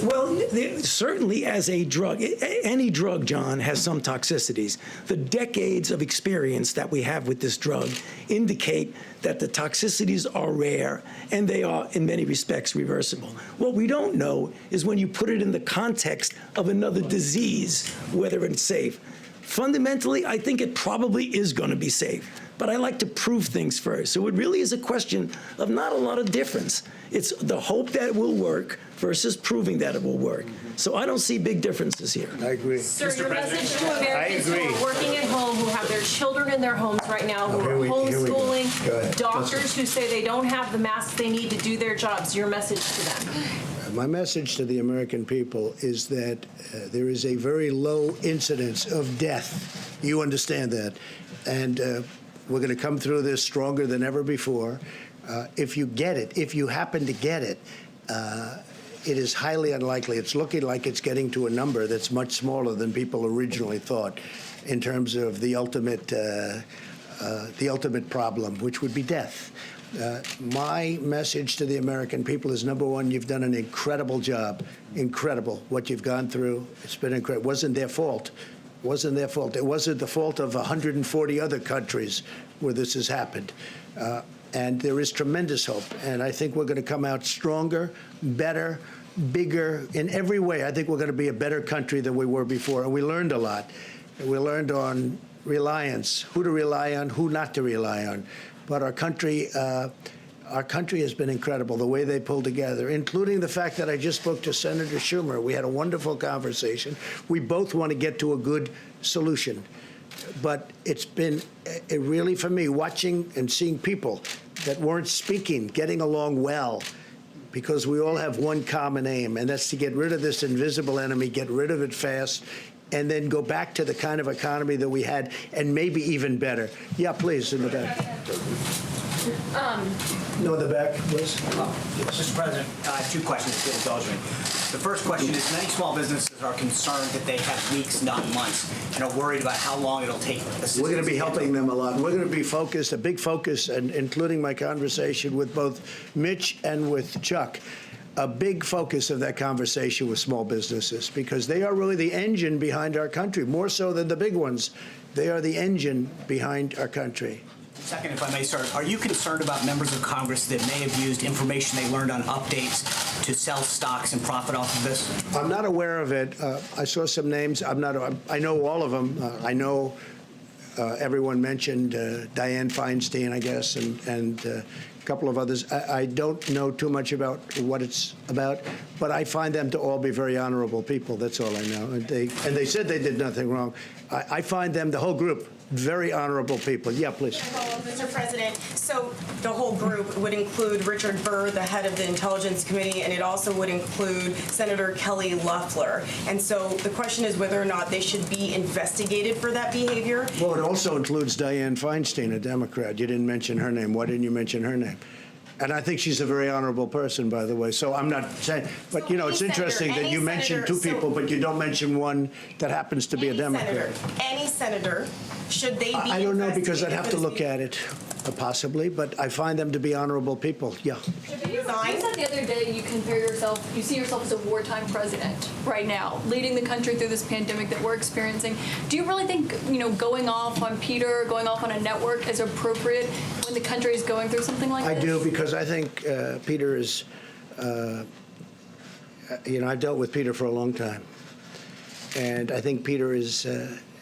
[SPEAKER 6] Well, certainly as a drug, any drug, John, has some toxicities. The decades of experience that we have with this drug indicate that the toxicities are rare and they are, in many respects, reversible. What we don't know is when you put it in the context of another disease, whether it's safe. Fundamentally, I think it probably is going to be safe. But I like to prove things first. So it really is a question of not a lot of difference. It's the hope that it will work versus proving that it will work. So I don't see big differences here.
[SPEAKER 1] I agree.
[SPEAKER 12] Sir, your message to Americans who are working at home, who have their children in their homes right now, who are homeschooling, doctors who say they don't have the masks they need to do their jobs, your message to them.
[SPEAKER 1] My message to the American people is that there is a very low incidence of death. You understand that. And we're going to come through this stronger than ever before. If you get it, if you happen to get it, it is highly unlikely. It's looking like it's getting to a number that's much smaller than people originally thought in terms of the ultimate problem, which would be death. My message to the American people is, number one, you've done an incredible job. Incredible what you've gone through. It's been incredible. It wasn't their fault. It wasn't their fault. It wasn't the fault of 140 other countries where this has happened. And there is tremendous hope. And I think we're going to come out stronger, better, bigger in every way. I think we're going to be a better country than we were before. And we learned a lot. We learned on reliance, who to rely on, who not to rely on. But our country has been incredible, the way they pulled together, including the fact that I just spoke to Senator Schumer. We had a wonderful conversation. We both want to get to a good solution. But it's been really, for me, watching and seeing people that weren't speaking, getting along well, because we all have one common aim, and that's to get rid of this invisible enemy, get rid of it fast, and then go back to the kind of economy that we had, and maybe even better. Yeah, please, in the back. No, in the back, please.
[SPEAKER 13] Mr. President, I have two questions, if you'll indulge me. The first question is, many small businesses are concerned that they have weeks, not months, and are worried about how long it'll take.
[SPEAKER 1] We're going to be helping them a lot. We're going to be focused, a big focus, and including my conversation with both Mitch and with Chuck, a big focus of that conversation with small businesses, because they are really the engine behind our country, more so than the big ones. They are the engine behind our country.
[SPEAKER 13] Second, if I may, sir, are you concerned about members of Congress that may have used information they learned on updates to sell stocks and profit off of this?
[SPEAKER 1] I'm not aware of it. I saw some names. I know all of them. I know everyone mentioned Dianne Feinstein, I guess, and a couple of others. I don't know too much about what it's about, but I find them to all be very honorable people. That's all I know. And they said they did nothing wrong. I find them, the whole group, very honorable people. Yeah, please.
[SPEAKER 12] Mr. President, so the whole group would include Richard Burr, the head of the Intelligence Committee, and it also would include Senator Kelly Loeffler. And so the question is whether or not they should be investigated for that behavior.
[SPEAKER 1] Well, it also includes Dianne Feinstein, a Democrat. You didn't mention her name. Why didn't you mention her name? And I think she's a very honorable person, by the way. So I'm not saying, but you know, it's interesting that you mentioned two people, but you don't mention one that happens to be a Democrat.
[SPEAKER 12] Any senator, should they be
[SPEAKER 1] I don't know, because I'd have to look at it. possibly, but I find them to be honorable people. Yeah.
[SPEAKER 8] You said the other day you see yourself as a wartime president right now, leading the country through this pandemic that we're experiencing. Do you really think, going off on Peter, going off on a network is appropriate when the country is going through something like this?
[SPEAKER 1] I do, because I think Peter is, I've dealt with Peter for a long time. And I think Peter is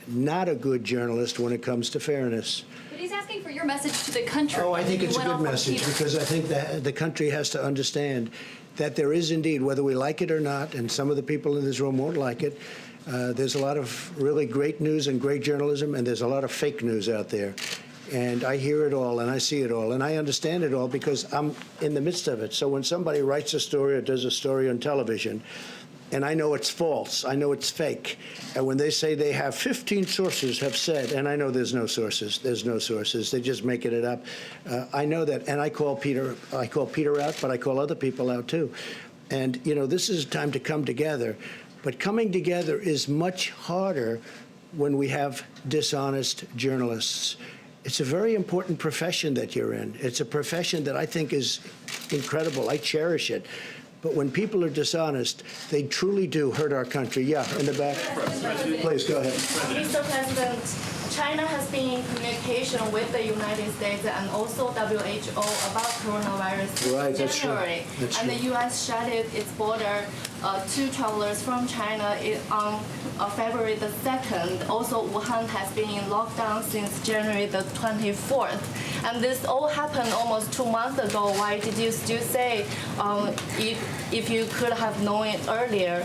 [SPEAKER 1] not a good journalist when it comes to fairness.
[SPEAKER 8] But he's asking for your message to the country.
[SPEAKER 1] Oh, I think it's a
[SPEAKER 8] Went
[SPEAKER 1] good
[SPEAKER 8] off on
[SPEAKER 1] message,
[SPEAKER 8] Peter.
[SPEAKER 1] because I think that the country has to understand that there is indeed, whether we like it or not, and some of the people in this room won't like it, there's a lot of really great news and great journalism, and there's a lot of fake news out there. And I hear it all, and I see it all, and I understand it all because I'm in the midst of it. So when somebody writes a story or does a story on television, and I know it's false, I know it's fake, and when they say they have 15 sources have said, and I know there's no sources, they're just making it up. I know that, and I call Peter out, but I call other people out too. And, this is time to come together, but coming together is much harder when we have dishonest journalists. It's a very important profession that you're in. It's a profession that I think is incredible. I cherish it. But when people are dishonest, they truly do hurt our country. Yeah, in the back. Please, go ahead.
[SPEAKER 14] Mr. President, China has been in communication with the United States and also WHO about coronavirus
[SPEAKER 1] Right,
[SPEAKER 14] in
[SPEAKER 1] that's true.
[SPEAKER 14] January.
[SPEAKER 1] That's
[SPEAKER 14] and
[SPEAKER 1] true.
[SPEAKER 14] the U.S. shuttered its border to travelers from China on February the 2nd. Also, Wuhan has been in lockdown since January the 24th. And this all happened almost 2 months ago. Why did you still say if you could have known it earlier?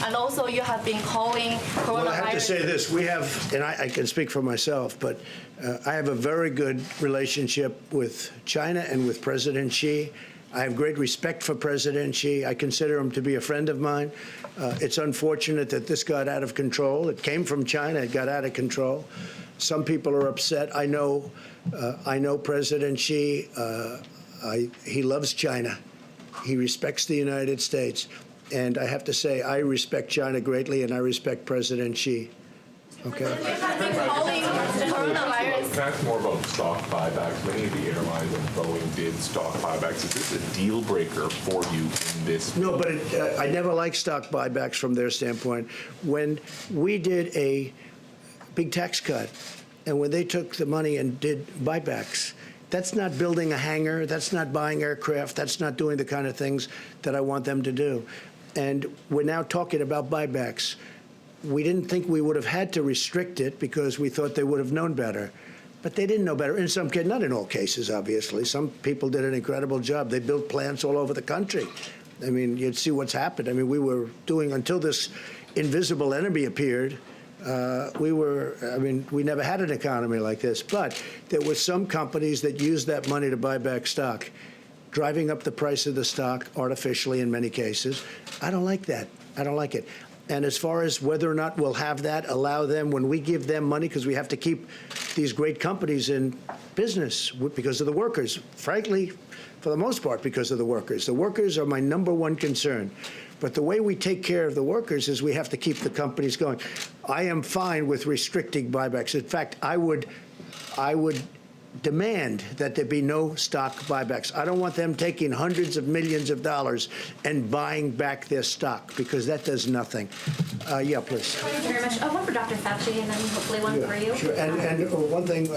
[SPEAKER 14] And also, you have been calling coronavirus.
[SPEAKER 1] Well, I have to say this. We have, and I can speak for myself, but I have a very good relationship with China and with President Xi. I have great respect for President Xi. I consider him to be a friend of mine. It's unfortunate that this got out of control. It came from China. It got out of control. Some people are upset. I know President Xi. He loves China. He respects the United States. And I have to say, I respect China greatly, and I respect President Xi. Okay?
[SPEAKER 14] You have been calling coronavirus.
[SPEAKER 15] Can I ask more about stock buybacks? Many of the airlines and Boeing did stock buybacks. Is this a deal breaker for you in this?
[SPEAKER 1] No, but I never liked stock buybacks from their standpoint. When we did a big tax cut, and when they took the money and did buybacks, that's not building a hangar, that's not buying aircraft, that's not doing the kind of things that I want them to do. And we're now talking about buybacks. We didn't think we would have had to restrict it because we thought they would have known better. But they didn't know better. In some cases, not in all cases, obviously. Some people did an incredible job. They built plants all over the country. I mean, you'd see what's happened. I mean, we were doing, until this invisible enemy appeared, we never had an economy like this. But there were some companies that used that money to buy back stock, driving up the price of the stock artificially in many cases. I don't like that. I don't like it. And as far as whether or not we'll have that, allow them, when we give them money, because we have to keep these great companies in business because of the workers, frankly, for the most part, because of the workers. The workers are my #1 concern. But the way we take care of the workers is we have to keep the companies going. I am fine with restricting buybacks. In fact, I would demand that there be no stock buybacks. I don't want them taking hundreds of millions of dollars and buying back their stock, because that does nothing. Yeah, please.
[SPEAKER 14] Thank you very much. One for Dr. Fauci, and then hopefully one for you.
[SPEAKER 1] Sure. And one thing,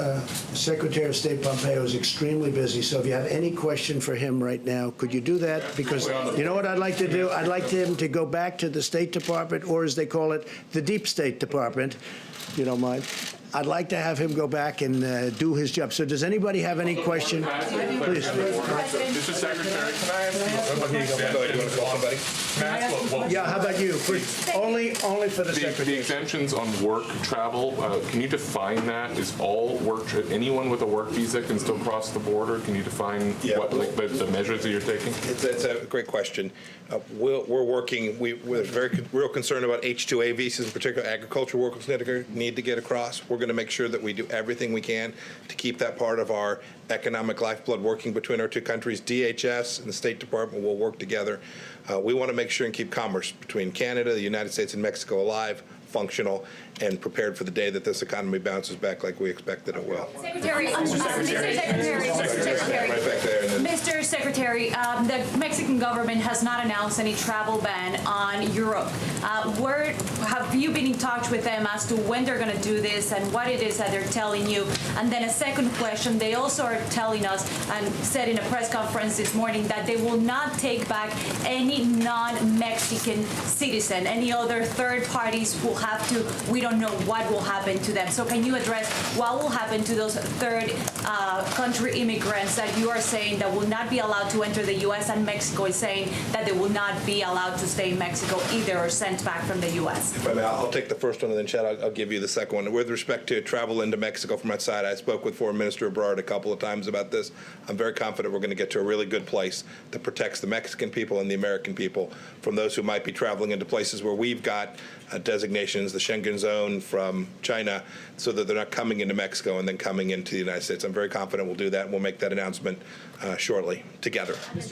[SPEAKER 1] Secretary of State Pompeo is extremely busy, so if you have any question for him right now, could you do that? Because you know what I'd like to do? I'd like him to go back to the State Department, or as they call it, the Deep State Department, if you don't mind. I'd like to have him go back and do his job. So does anybody have any question? Please.
[SPEAKER 15] Mr. Secretary, can I ask you?
[SPEAKER 2] Go ahead. You want to call somebody?
[SPEAKER 1] Yeah, how about you? Only for the Secretary.
[SPEAKER 15] The exemptions on work travel, can you define that? Is all work, anyone with a work visa can still cross the border? Can you define what, like, the measures that you're taking?
[SPEAKER 2] It's a great question. We're working, we're very real concerned about H-2A visas, in particular agricultural workers need to get across. We're going to make sure that we do everything we can to keep that part of our economic lifeblood working between our two countries. DHS and the State Department will work together. We want to make sure and keep commerce between Canada, the United States, and Mexico alive functional, and prepared for the day that this economy bounces back like we expected it will.
[SPEAKER 16] Secretary, Mr. Secretary,
[SPEAKER 2] Right back there. And then
[SPEAKER 16] Mr. Secretary, the Mexican government has not announced any travel ban on Europe. Where have you been in touch with them as to when they're going to do this and what it is that they're telling you? And then a second question, they also are telling us and said in a press conference this morning that they will not take back any non-Mexican citizen. Any other third parties will have to, we don't know what will happen to them. So can you address what will happen to those third country immigrants that you are saying that will not be allowed to enter the U.S. and Mexico is saying that they will not be allowed to stay in Mexico either or sent back from the U.S.?
[SPEAKER 2] If I may, I'll take the first one and then, Chad, I'll give you the second one. With respect to travel into Mexico from outside, I spoke with Foreign Minister Ebrard a couple of times about this. I'm very confident we're going to get to a really good place that protects the Mexican people and the American people from those who might be traveling into places where we've got designations, the Schengen zone from China, so that they're not coming into Mexico and then coming into the United States. I'm very confident we'll do that, and we'll make that announcement shortly together.
[SPEAKER 3] And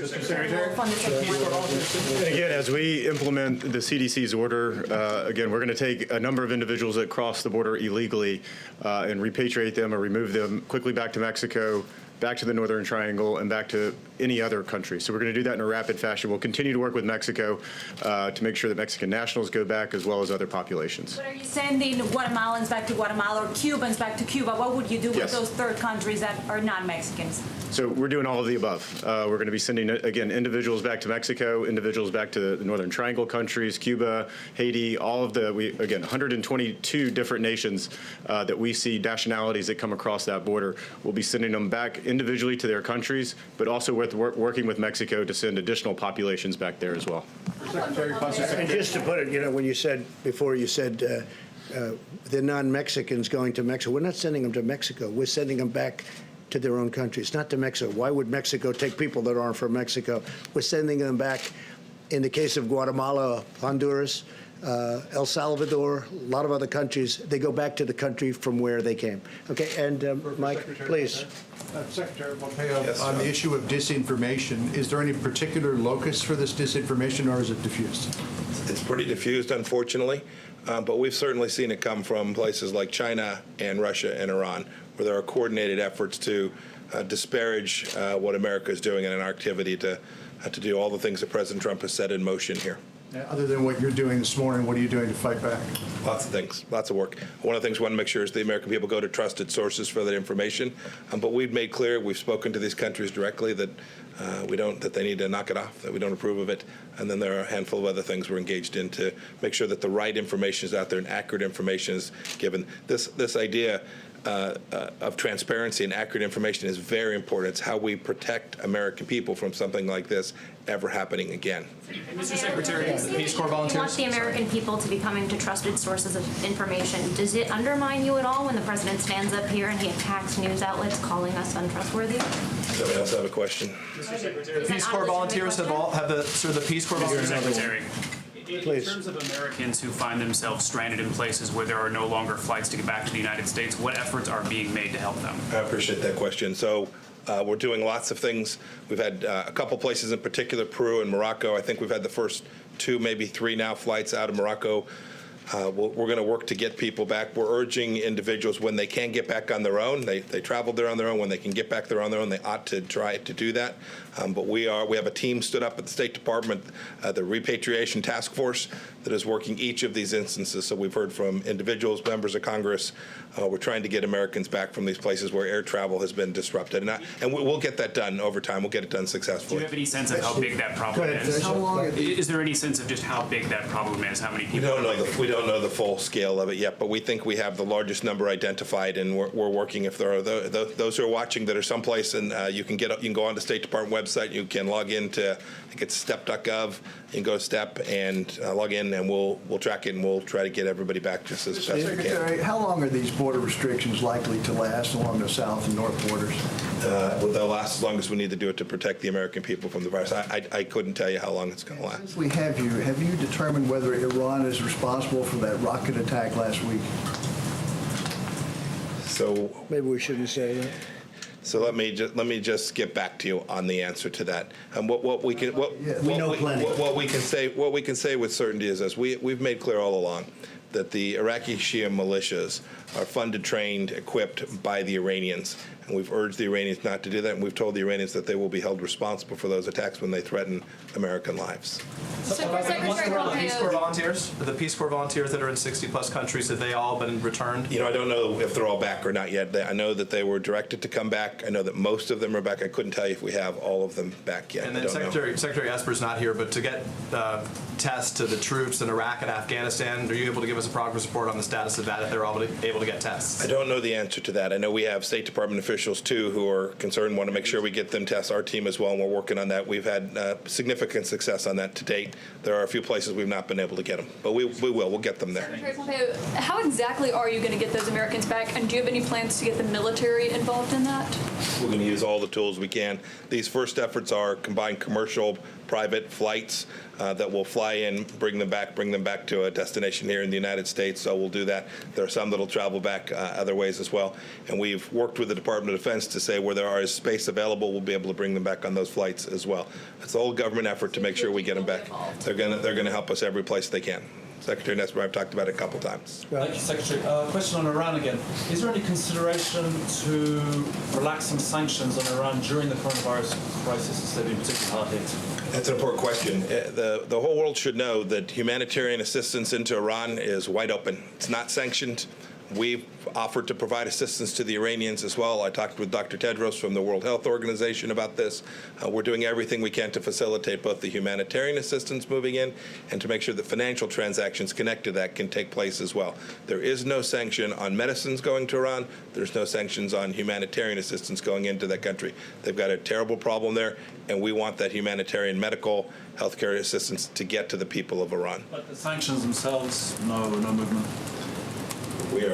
[SPEAKER 3] again, as we implement the CDC's order, again, we're going to take a number of individuals that cross the border illegally and repatriate them or remove them quickly back to Mexico, back to the Northern Triangle, and back to any other country. So we're going to do that in a rapid fashion. We'll continue to work with Mexico to make sure that Mexican nationals go back as well as other populations.
[SPEAKER 16] But are you sending Guatemalans back to Guatemala or Cubans back to Cuba? What would you do with those third countries that are not Mexicans?
[SPEAKER 3] So we're doing all of the above. We're going to be sending, again, individuals back to Mexico, individuals back to the Northern Triangle countries, Cuba, Haiti, all of the, again, 122 different nations that we see nationalities that come across that border. We'll be sending them back individually to their countries, but also working with Mexico to send additional populations back there as well.
[SPEAKER 1] And just to put it, when you said before, you said the non-Mexicans going to Mexico. We're not sending them to Mexico. We're sending them back to their own countries, not to Mexico. Why would Mexico take people that aren't from Mexico? We're sending them back. In the case of Guatemala, Honduras, El Salvador, a lot of other countries, they go back to the country from where they came. Okay, and Mike, please.
[SPEAKER 10] Secretary Pompeo, on the issue of disinformation, is there any particular locus for this disinformation, or is it diffused?
[SPEAKER 2] It's pretty diffused, unfortunately, but we've certainly seen it come from places like China and Russia and Iran, where there are coordinated efforts to disparage what America is doing in an activity to do all the things that President Trump has set in motion here.
[SPEAKER 10] Other than what you're doing this morning, what are you doing to fight back?
[SPEAKER 2] Lots of things, lots of work. One of the things we want to make sure is the American people go to trusted sources for that information. But we've made clear, we've spoken to these countries directly that that they need to knock it off, that we don't approve of it. And then there are a handful of other things we're engaged in to make sure that the right information is out there and accurate information is given. This idea of transparency and accurate information is very important. It's how we protect American people from something like this ever happening again.
[SPEAKER 17] Mr. Secretary, Peace Corps volunteers.
[SPEAKER 18] You want the American people to be coming to trusted sources of information. Does it undermine you at all when the president stands up here and he attacks news outlets calling us untrustworthy?
[SPEAKER 2] Somebody else have a question?
[SPEAKER 11] Mr. Secretary, the Peace Corps volunteers have the Peace Corps volunteers.
[SPEAKER 17] Secretary. In terms of Americans who find themselves stranded in places where there are no longer flights to get back to the United States, what efforts are being made to help them?
[SPEAKER 2] I appreciate that question. So we're doing lots of things. We've had a couple places in particular, Peru and Morocco. I think we've had the first 2, maybe 3 now flights out of Morocco. We're going to work to get people back. We're urging individuals when they can get back on their own. They traveled there on their own. When they can get back there on their own, they ought to try to do that. But we have a team stood up at the State Department, the Repatriation Task Force, that is working each of these instances. So we've heard from individuals, members of Congress. We're trying to get Americans back from these places where air travel has been disrupted. And we'll get that done over time. We'll get it done successfully.
[SPEAKER 17] Do you have any sense of how big that problem is? Is there any sense of just how big that problem is? How many people?
[SPEAKER 2] We don't know the full scale of it yet, but we think we have the largest number identified, and we're working. If there are those who are watching that are someplace, and you can go on the State Department website, you can log into, I think it's step.gov, you can go to STEP and log in, and we'll track it, and we'll try to get everybody back just as fast as we can.
[SPEAKER 9] Secretary, how long are these border restrictions likely to last along the south and north borders?
[SPEAKER 2] They'll last as long as we need to do it to protect the American people from the virus. I couldn't tell you how long it's going to last.
[SPEAKER 9] Since we have you determined whether Iran is responsible for that rocket attack last week?
[SPEAKER 2] So
[SPEAKER 1] maybe we shouldn't say that.
[SPEAKER 2] So let me just get back to you on the answer to that. And what we can say with certainty is this: we've made clear all along that the Iraqi Shia militias are funded, trained, equipped by the Iranians. And we've urged the Iranians not to do that, and we've told the Iranians that they will be held responsible for those attacks when they threaten American lives.
[SPEAKER 11] The Peace Corps volunteers, the Peace Corps volunteers that are in 60-plus countries, have they all been returned?
[SPEAKER 2] You know, I don't know if they're all back or not yet. I know that they were directed to come back. I know that most of them are back. I couldn't tell you if we have all of them back yet.
[SPEAKER 11] And then Secretary Esper's not here, but to get tests to the troops in Iraq and Afghanistan, are you able to give us a progress report on the status of that, if they're all able to get tests?
[SPEAKER 2] I don't know the answer to that. I know we have State Department officials, too, who are concerned, want to make sure we get them tests, our team as well, and we're working on that. We've had significant success on that to date. There are a few places we've not been able to get them, but we will. We'll get them there.
[SPEAKER 8] Secretary Pompeo, how exactly are you going to get those Americans back, and do you have any plans to get the military involved in that?
[SPEAKER 2] We're going to use all the tools we can. These first efforts are combined commercial, private flights that will fly in, bring them back to a destination here in the United States. So we'll do that. There are some that will travel back other ways as well. And we've worked with the Department of Defense to say where there is space available, we'll be able to bring them back on those flights as well. It's a whole government effort to make sure we get them back. They're going to help us every place they can. Secretary Nesbitt, I've talked about it a couple times.
[SPEAKER 19] Thank you, Secretary. Question on Iran again. Is there any consideration to relaxing sanctions on Iran during the coronavirus crisis instead of being particularly hard hit?
[SPEAKER 2] That's an important question. The whole world should know that humanitarian assistance into Iran is wide open. It's not sanctioned. We've offered to provide assistance to the Iranians as well. I talked with Dr. Tedros from the World Health Organization about this. We're doing everything we can to facilitate both the humanitarian assistance moving in and to make sure that financial transactions connected to that can take place as well. There is no sanction on medicines going to Iran. There's no sanctions on humanitarian assistance going into that country. They've got a terrible problem there, and we want that humanitarian medical healthcare assistance to get to the people of Iran.
[SPEAKER 19] But the sanctions themselves, no movement.
[SPEAKER 2] We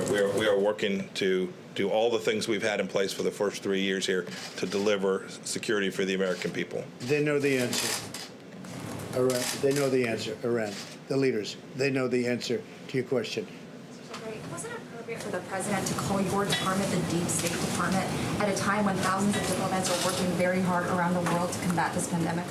[SPEAKER 2] are working to do all the things we've had in place for the first 3 years here to deliver security for the American people.
[SPEAKER 1] They know the answer. Iran. They know the answer. Iran. The leaders. They know the answer to your question.
[SPEAKER 20] Wasn't it appropriate for the president to call your department the Deep State Department at a time when thousands of diplomats are working very hard around the world to combat this pandemic?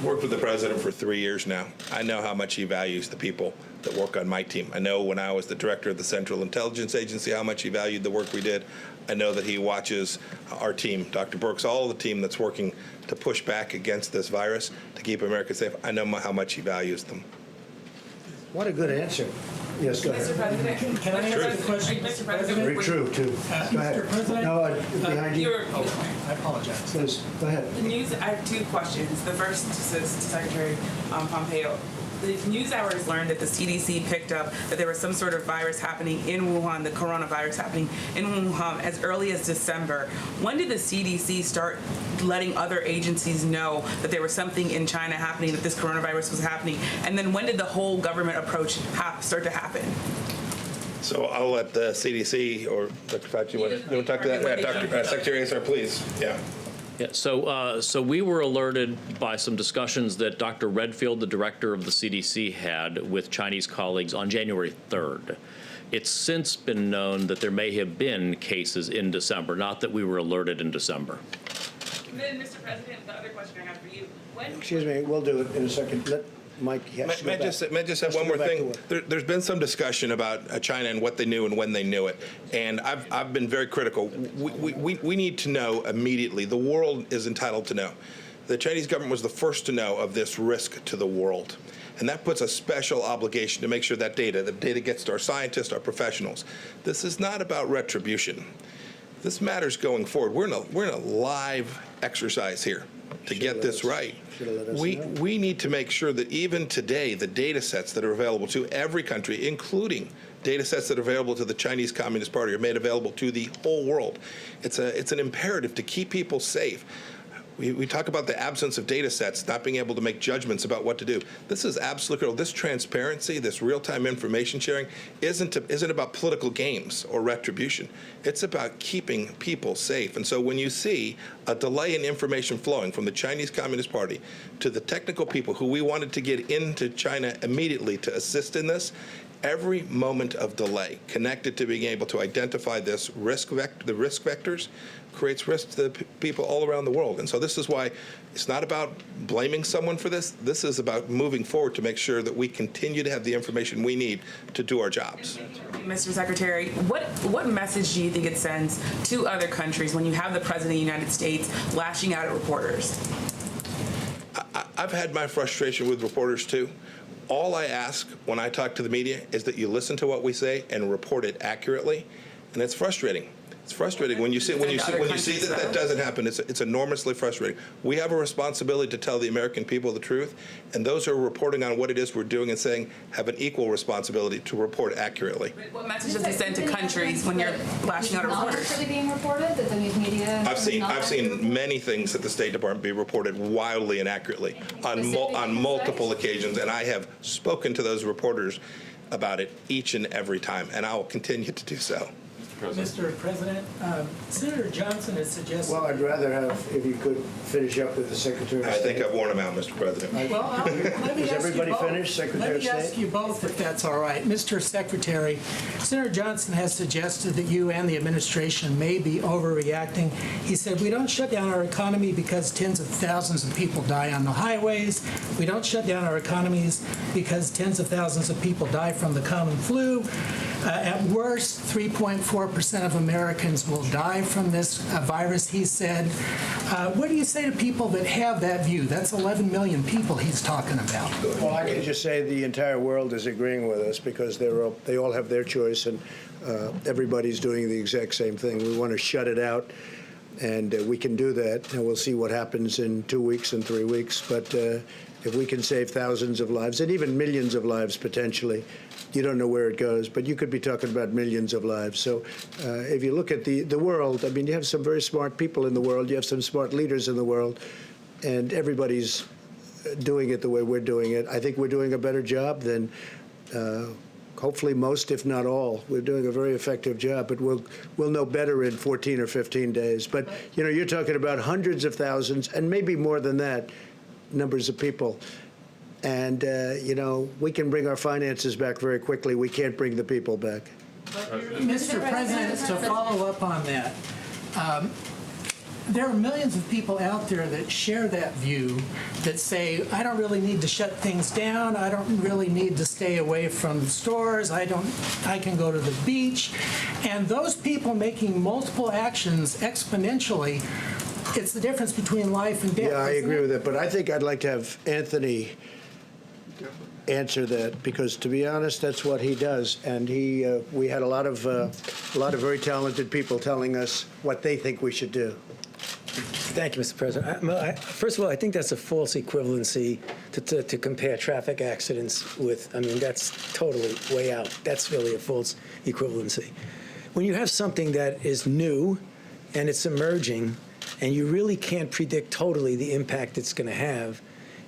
[SPEAKER 2] Worked with the president for 3 years now. I know how much he values the people that work on my team. I know when I was the director of the Central Intelligence Agency how much he valued the work we did. I know that he watches our team, Dr. Birx, all the team that's working to push back against this virus to keep America safe. I know how much he values them.
[SPEAKER 1] What a good answer. Yes, go ahead.
[SPEAKER 21] Mr. President, can I ask a question? Mr. President?
[SPEAKER 1] Very true, too. Go ahead.
[SPEAKER 21] Mr. President?
[SPEAKER 1] No, behind you.
[SPEAKER 21] I apologize.
[SPEAKER 1] Please, go ahead.
[SPEAKER 21] The news, I have two questions. The first is to Secretary Pompeo. The news hours learned that the CDC picked up that there was some sort of virus happening in Wuhan, the coronavirus happening in Wuhan as early as December. When did the CDC start letting other agencies know that there was something in China happening, that this coronavirus was happening? And then when did the whole government approach start to happen?
[SPEAKER 2] So I'll let the CDC or Dr. Fauci, you want to talk to that? Yeah, Secretary Ansar, please. Yeah.
[SPEAKER 4] Yeah, so we were alerted by some discussions that Dr. Redfield, the director of the CDC, had with Chinese colleagues on January 3rd. It's since been known that there may have been cases in December, not that we were alerted in December.
[SPEAKER 21] And then, Mr. President, the other question I have for you.
[SPEAKER 1] Excuse me, we'll do it in a second. Let Mike
[SPEAKER 2] May I just have one more thing? There's been some discussion about China and what they knew and when they knew it. And I've been very critical. We need to know immediately. The world is entitled to know. The Chinese government was the first to know of this risk to the world. And that puts a special obligation to make sure that the data gets to our scientists, our professionals. This is not about retribution. This matters going forward. We're in a live exercise here to get this right. We need to make sure that even today, the data sets that are available to every country, including data sets that are available to the Chinese Communist Party, are made available to the whole world. It's an imperative to keep people safe. We talk about the absence of data sets, not being able to make judgments about what to do. This is absolutely critical. This transparency, this real-time information sharing isn't about political games or retribution. It's about keeping people safe. And so when you see a delay in information flowing from the Chinese Communist Party to the technical people who we wanted to get into China immediately to assist in this, every moment of delay connected to being able to identify this the risk vectors creates risk to the people all around the world. And so this is why it's not about blaming someone for this. This is about moving forward to make sure that we continue to have the information we need to do our jobs.
[SPEAKER 21] Mr. Secretary, what message do you think it sends to other countries when you have the President of the United States lashing out at reporters?
[SPEAKER 2] I've had my frustration with reporters too. All I ask when I talk to the media is that you listen to what we say and report it accurately, and it's frustrating. It's frustrating when you see that doesn't happen. It's enormously frustrating. We have a responsibility to tell the American people the truth, and those who are reporting on what it is we're doing and saying have an equal responsibility to report accurately.
[SPEAKER 21] What message does it send to countries when you're lashing out at reporters?
[SPEAKER 14] Not being reported, that the news media.
[SPEAKER 2] I've seen many things at the State Department be reported wildly and accurately on multiple occasions, and I have spoken to those reporters about it each and every time, and I will continue to do so.
[SPEAKER 5] Mr. President, Senator Johnson has suggested...
[SPEAKER 1] Well, I'd rather have, if you could, finish up with the Secretary of State.
[SPEAKER 2] I think I've worn him out, Mr. President.
[SPEAKER 5] Well, let me
[SPEAKER 1] Is
[SPEAKER 5] ask
[SPEAKER 1] everybody
[SPEAKER 5] you both.
[SPEAKER 1] finished, Secretary of State?
[SPEAKER 5] Let me ask you both, if that's all right. Mr. Secretary, Senator Johnson has suggested that you and the administration may be overreacting. He said, we don't shut down our economy because tens of thousands of people die on the highways. We don't shut down our economies because tens of thousands of people die from the common flu. At worst, 3.4% of Americans will die from this virus, he said. What do you say to people that have that view? That's 11 million people he's talking about.
[SPEAKER 1] Well, I can just say the entire world is agreeing with us because they all have their choice, and everybody's doing the exact same thing. We want to shut it out, and we can do that. And we'll see what happens in 2 weeks and 3 weeks. But if we can save thousands of lives and even millions of lives potentially, you don't know where it goes, but you could be talking about millions of lives. So if you look at the world, I mean, you have some very smart people in the world. You have some smart leaders in the world, and everybody's doing it the way we're doing it. I think we're doing a better job than hopefully most, if not all. We're doing a very effective job, but we'll know better in 14 or 15 days. But, you know, you're talking about hundreds of thousands and maybe more than that numbers of people. And, you know, we can bring our finances back very quickly. We can't bring the people back.
[SPEAKER 5] Mr. President, to follow up on that, there are millions of people out there that share that view, that say, I don't really need to shut things down. I don't really need to stay away from stores. I can go to the beach. And those people making multiple actions exponentially, it's the difference between life and death.
[SPEAKER 1] Yeah, I agree with that. But I think I'd like to have Anthony answer that, because to be honest, that's what he does. And we had a lot of very talented people telling us what they think we should do.
[SPEAKER 6] Thank you, Mr. President. First of all, I think that's a false equivalency to compare traffic accidents with. I mean, that's totally way out. That's really a false equivalency. When you have something that is new and it's emerging, and you really can't predict totally the impact it's going to have,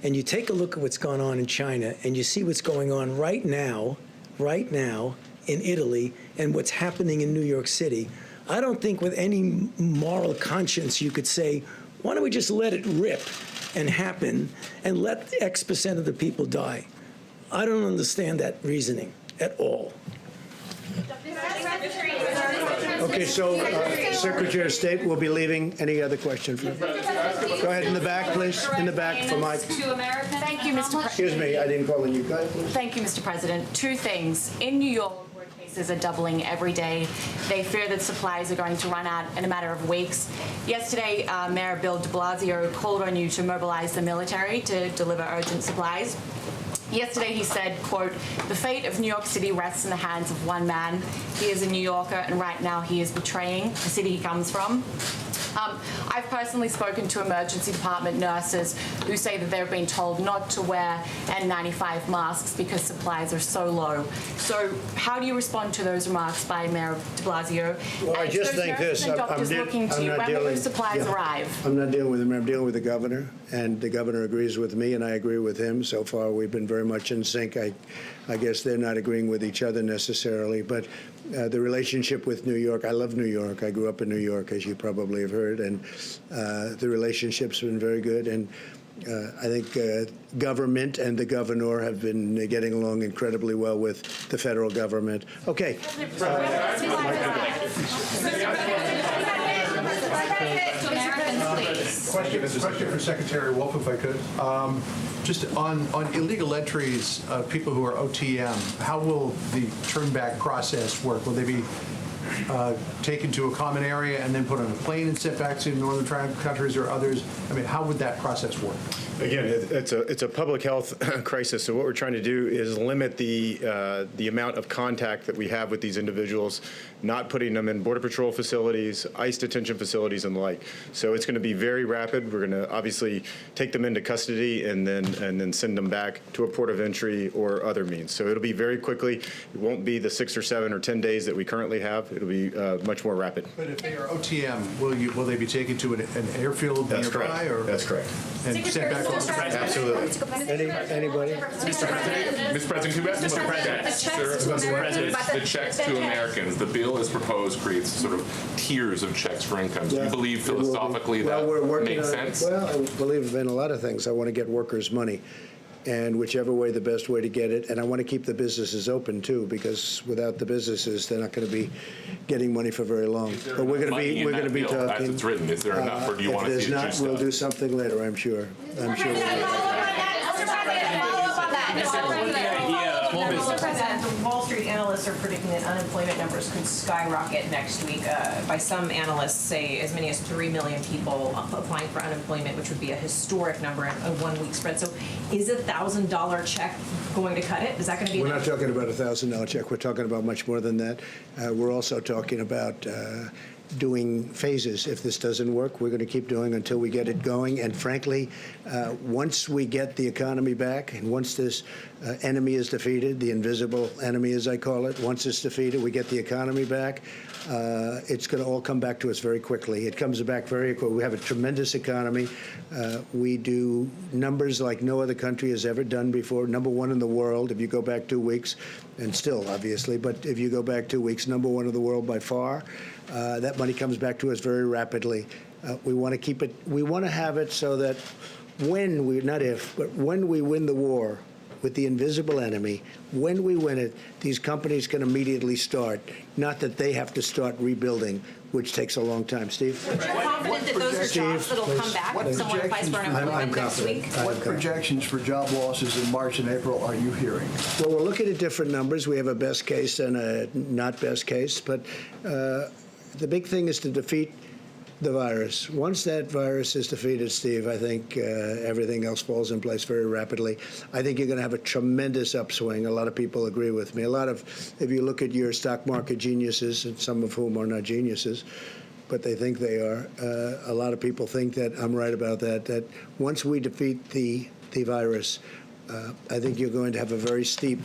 [SPEAKER 6] and you take a look at what's going on in China, and you see what's going on right now in Italy, and what's happening in New York City, I don't think with any moral conscience you could say, why don't we just let it rip and happen and let X% of the people die? I don't understand that reasoning at all.
[SPEAKER 1] Okay, so Secretary of State will be leaving. Any other question? Go ahead in the back, please. In the back for Mike.
[SPEAKER 22] Thank you, Mr. President.
[SPEAKER 1] Excuse me, I didn't call on you. Go ahead, please.
[SPEAKER 22] Thank you, Mr. President. Two things. In New York, where cases are doubling every day, they fear that supplies are going to run out in a matter of weeks. Yesterday, Mayor Bill de Blasio called on you to mobilize the military to deliver urgent supplies. Yesterday he said, quote, the fate of New York City rests in the hands of one man. He is a New Yorker, and right now he is betraying the city he comes from. I've personally spoken to emergency department nurses who say that they've been told not to wear N95 masks because supplies are so low. So how do you respond to those remarks by Mayor de Blasio?
[SPEAKER 1] Well, I just think this.
[SPEAKER 22] I'm not dealing
[SPEAKER 1] with him. I'm dealing with the governor, and the governor agrees with me, and I agree with him. So far, we've been very much in sync. I guess they're not agreeing with each other necessarily, but the relationship with New York, I love New York. I grew up in New York, as you probably have heard, and the relationship's been very good. And I think government and the governor have been getting along incredibly well with the federal government. Okay.
[SPEAKER 10] Question for Secretary Wolf, if I could. Just on illegal entries, people who are OTM, how will the turnback process work? Will they be taken to a common area and then put on a plane and sent back to northern countries or others? I mean, how would that process work?
[SPEAKER 3] Again, it's a public health crisis. So what we're trying to do is limit the amount of contact that we have with these individuals, not putting them in Border Patrol facilities, ICE detention facilities, and the like. So it's going to be very rapid. We're going to obviously take them into custody and then send them back to a port of entry or other means. So it'll be very quickly. It won't be the 6 or 7 or 10 days that we currently have. It'll be much more rapid.
[SPEAKER 10] But if they are OTM, will they be taken to an airfield
[SPEAKER 3] That's
[SPEAKER 10] nearby?
[SPEAKER 3] correct.
[SPEAKER 10] Or?
[SPEAKER 3] That's correct.
[SPEAKER 10] And sent back home?
[SPEAKER 3] Absolutely.
[SPEAKER 1] Anybody?
[SPEAKER 15] Mr. President, who asked
[SPEAKER 18] Mr. President,
[SPEAKER 15] Mr. President, the checks to Americans, the bill as proposed creates sort of tiers of checks for incomes. Do you believe philosophically that makes sense?
[SPEAKER 1] Well, I believe in a lot of things. I want to get workers' money, and whichever way, the best way to get it. And I want to keep the businesses open, too, because without the businesses, they're not going to be getting money for very long. But we're going to be talking.
[SPEAKER 15] As it's written, is there enough, or do you want to see it
[SPEAKER 1] If there's not, we'll do something later, I'm sure. I'm sure we'll do that.
[SPEAKER 12] Mr. President, the Wall Street analysts are predicting that unemployment numbers could skyrocket next week. By some analysts, say as many as 3 million people applying for unemployment, which would be a historic number in a one-week spread. So is a $1,000 check going to cut it? Is that going to be
[SPEAKER 1] We're
[SPEAKER 12] enough?
[SPEAKER 1] not talking about a $1,000 check. We're talking about much more than that. We're also talking about doing phases. If this doesn't work, we're going to keep doing until we get it going. And frankly, once we get the economy back, and once this enemy is defeated, the invisible enemy, as I call it, once it's defeated, we get the economy back, it's going to all come back to us very quickly. It comes back very quickly. We have a tremendous economy. We do numbers like no other country has ever done before. #1 in the world, if you go back 2 weeks, and still, obviously, but if you go back 2 weeks, #1 in the world by far. That money comes back to us very rapidly. We want to keep it. We want to have it so that when we, not if, but when we win the war with the invisible enemy, when we win it, these companies can immediately start. Not that they have to start rebuilding, which takes a long time. Steve?
[SPEAKER 12] You're confident that those are jobs that will come back if someone applies for unemployment next week?
[SPEAKER 9] What projections for job losses in March and April are you hearing?
[SPEAKER 1] Well, we're looking at different numbers. We have a best case and a not best case, but the big thing is to defeat the virus. Once that virus is defeated, Steve, I think everything else falls in place very rapidly. I think you're going to have a tremendous upswing. A lot of people agree with me. If you look at your stock market geniuses, and some of whom are not geniuses, but they think they are, a lot of people think that I'm right about that once we defeat the virus, I think you're going to have a very steep,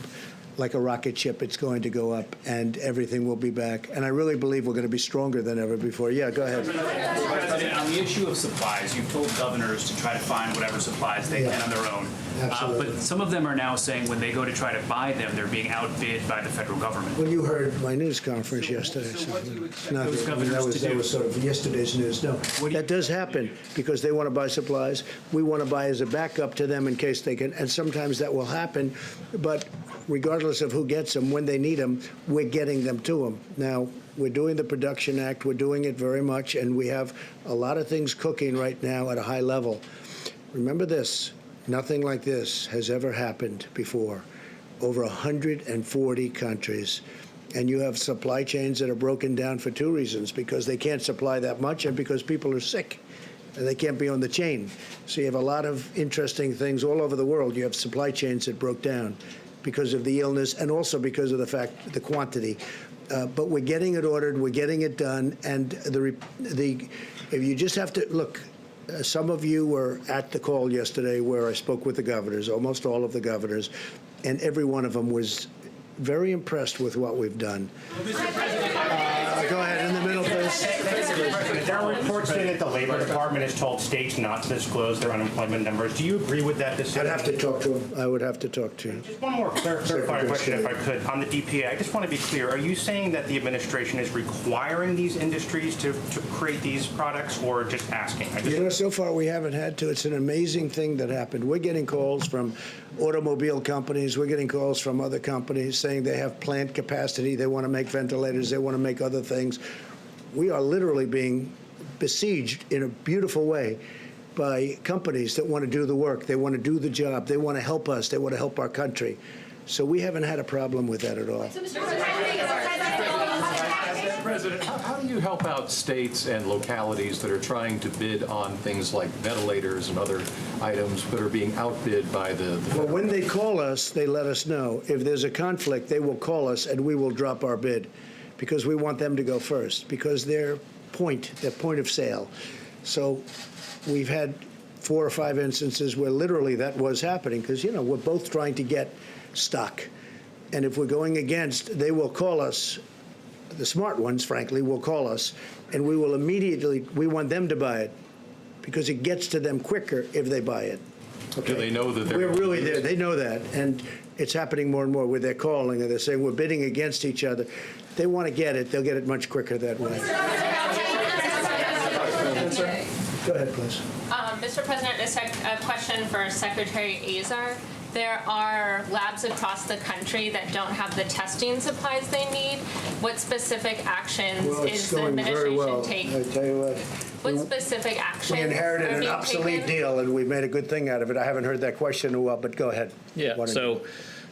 [SPEAKER 1] like a rocket ship, it's going to go up, and everything will be back. And I really believe we're going to be stronger than ever before. Yeah, go ahead.
[SPEAKER 17] President, on the issue of supplies, you've told governors to try to find whatever supplies they can on their own. But some of them are now saying when they go to try to buy them, they're being outbid by the federal government.
[SPEAKER 1] Well, you heard my news conference yesterday.
[SPEAKER 17] So what do you expect
[SPEAKER 1] Not
[SPEAKER 17] those
[SPEAKER 1] that-
[SPEAKER 17] governors to
[SPEAKER 1] that
[SPEAKER 17] do?
[SPEAKER 1] was sort of yesterday's news. No, that does happen because they want to buy supplies. We want to buy as a backup to them in case they can, and sometimes that will happen. But regardless of who gets them, when they need them, we're getting them to them. Now, we're doing the Production Act. We're doing it very much, and we have a lot of things cooking right now at a high level. Remember this. Nothing like this has ever happened before. Over 140 countries. And you have supply chains that are broken down for 2 reasons, because they can't supply that much and because people are sick and they can't be on the chain. So you have a lot of interesting things all over the world. You have supply chains that broke down because of the illness and also because of the quantity. But we're getting it ordered, we're getting it done, and if you just have to look. Some of you were at the call yesterday where I spoke with the governors, almost all of the governors, and every one of them was very impressed with what we've done. Go ahead, in the middle, please.
[SPEAKER 7] are reports that the Labor Department has told states not to disclose their unemployment numbers. Do you agree with that decision?
[SPEAKER 1] I'd have to talk to him. I would have to talk to him.
[SPEAKER 7] Just one more clarifying question, if I could, on the DPA. I just want to be clear. Are you saying that the administration is requiring these industries to create these products, or just asking?
[SPEAKER 1] So far we haven't had to. It's an amazing thing that happened. We're getting calls from automobile companies. We're getting calls from other companies saying they have plant capacity. They want to make ventilators. They want to make other things. We are literally being besieged in a beautiful way by companies that want to do the work. They want to do the job. They want to help us. They want to help our country. So we haven't had a problem with that at all.
[SPEAKER 13] President, how do you help out states and localities that are trying to bid on things like ventilators and other items but are being outbid by the
[SPEAKER 1] Well, when they call us, they let us know. If there's a conflict, they will call us and we will drop our bid because we want them to go first because their point of sale. So we've had 4 or 5 instances where literally that was happening because, we're both trying to get stock. And if we're going against, they will call us. The smart ones, frankly, will call us, and we will immediately, we want them to buy it because it gets to them quicker if they buy it.
[SPEAKER 13] Okay. Do they know that they're
[SPEAKER 1] We're really there. They know that, and it's happening more and more where they're calling and they're saying we're bidding against each other. They want to get it. They'll get it much quicker that way. Go ahead, please.
[SPEAKER 23] Mr. President, this is a question for Secretary Azar. There are labs across the country that don't have the testing supplies they need. What specific actions is the administration taking?
[SPEAKER 1] I tell you
[SPEAKER 23] what specific actions
[SPEAKER 1] we inherited
[SPEAKER 23] are
[SPEAKER 1] an
[SPEAKER 23] being
[SPEAKER 1] obsolete
[SPEAKER 23] taken?
[SPEAKER 1] deal, and we made a good thing out of it. I haven't heard that question in a while, but go ahead.
[SPEAKER 4] Yeah.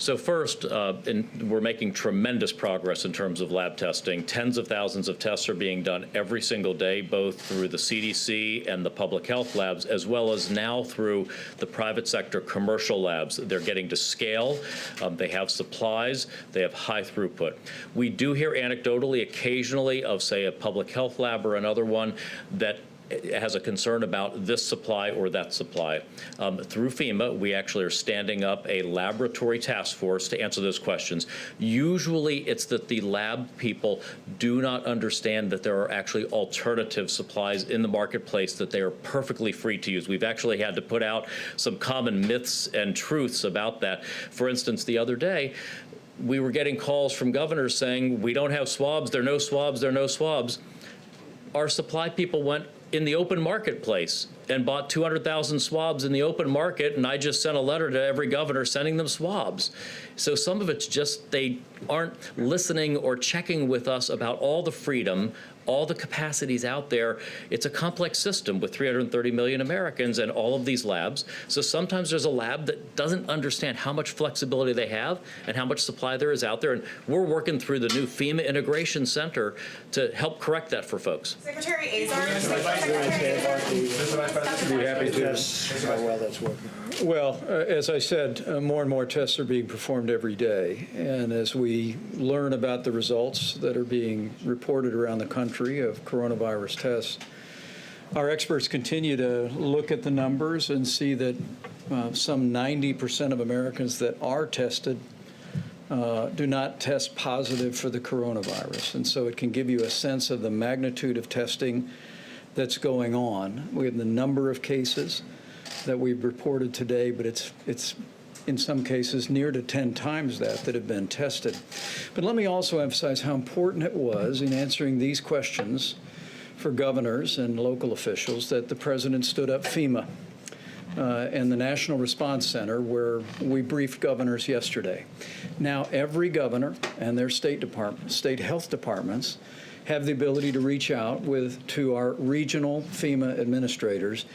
[SPEAKER 4] So first, we're making tremendous progress in terms of lab testing. Tens of thousands of tests are being done every single day, both through the CDC and the public health labs, as well as now through the private sector commercial labs. They're getting to scale. They have supplies. They have high throughput. We do hear anecdotally occasionally of, say, a public health lab or another one that has a concern about this supply or that supply. Through FEMA, we actually are standing up a laboratory task force to answer those questions. Usually it's that the lab people do not understand that there are actually alternative supplies in the marketplace that they are perfectly free to use. We've actually had to put out some common myths and truths about that. For instance, the other day, we were getting calls from governors saying, we don't have swabs, there are no swabs, there are no swabs. Our supply people went in the open marketplace and bought 200,000 swabs in the open market, and I just sent a letter to every governor sending them swabs. So some of it's just they aren't listening or checking with us about all the freedom, all the capacities out there. It's a complex system with 330 million Americans and all of these labs. So sometimes there's a lab that doesn't understand how much flexibility they have and how much supply there is out there. And we're working through the new FEMA Integration Center to help correct that for folks.
[SPEAKER 12] Secretary Azar.
[SPEAKER 24] Be happy to.
[SPEAKER 1] How well that's working.
[SPEAKER 24] Well, as I said, more and more tests are being performed every day. And as we learn about the results that are being reported around the country of coronavirus tests, our experts continue to look at the numbers and see that some 90% of Americans that are tested do not test positive for the coronavirus. And so it can give you a sense of the magnitude of testing that's going on. We have the number of cases that we've reported today, but it's in some cases near to 10 times that have been tested. But let me also emphasize how important it was in answering these questions for governors and local officials that the president stood up FEMA and the National Response Center, where we briefed governors yesterday. Now every governor and their state health departments have the ability to reach out to our regional FEMA administrators.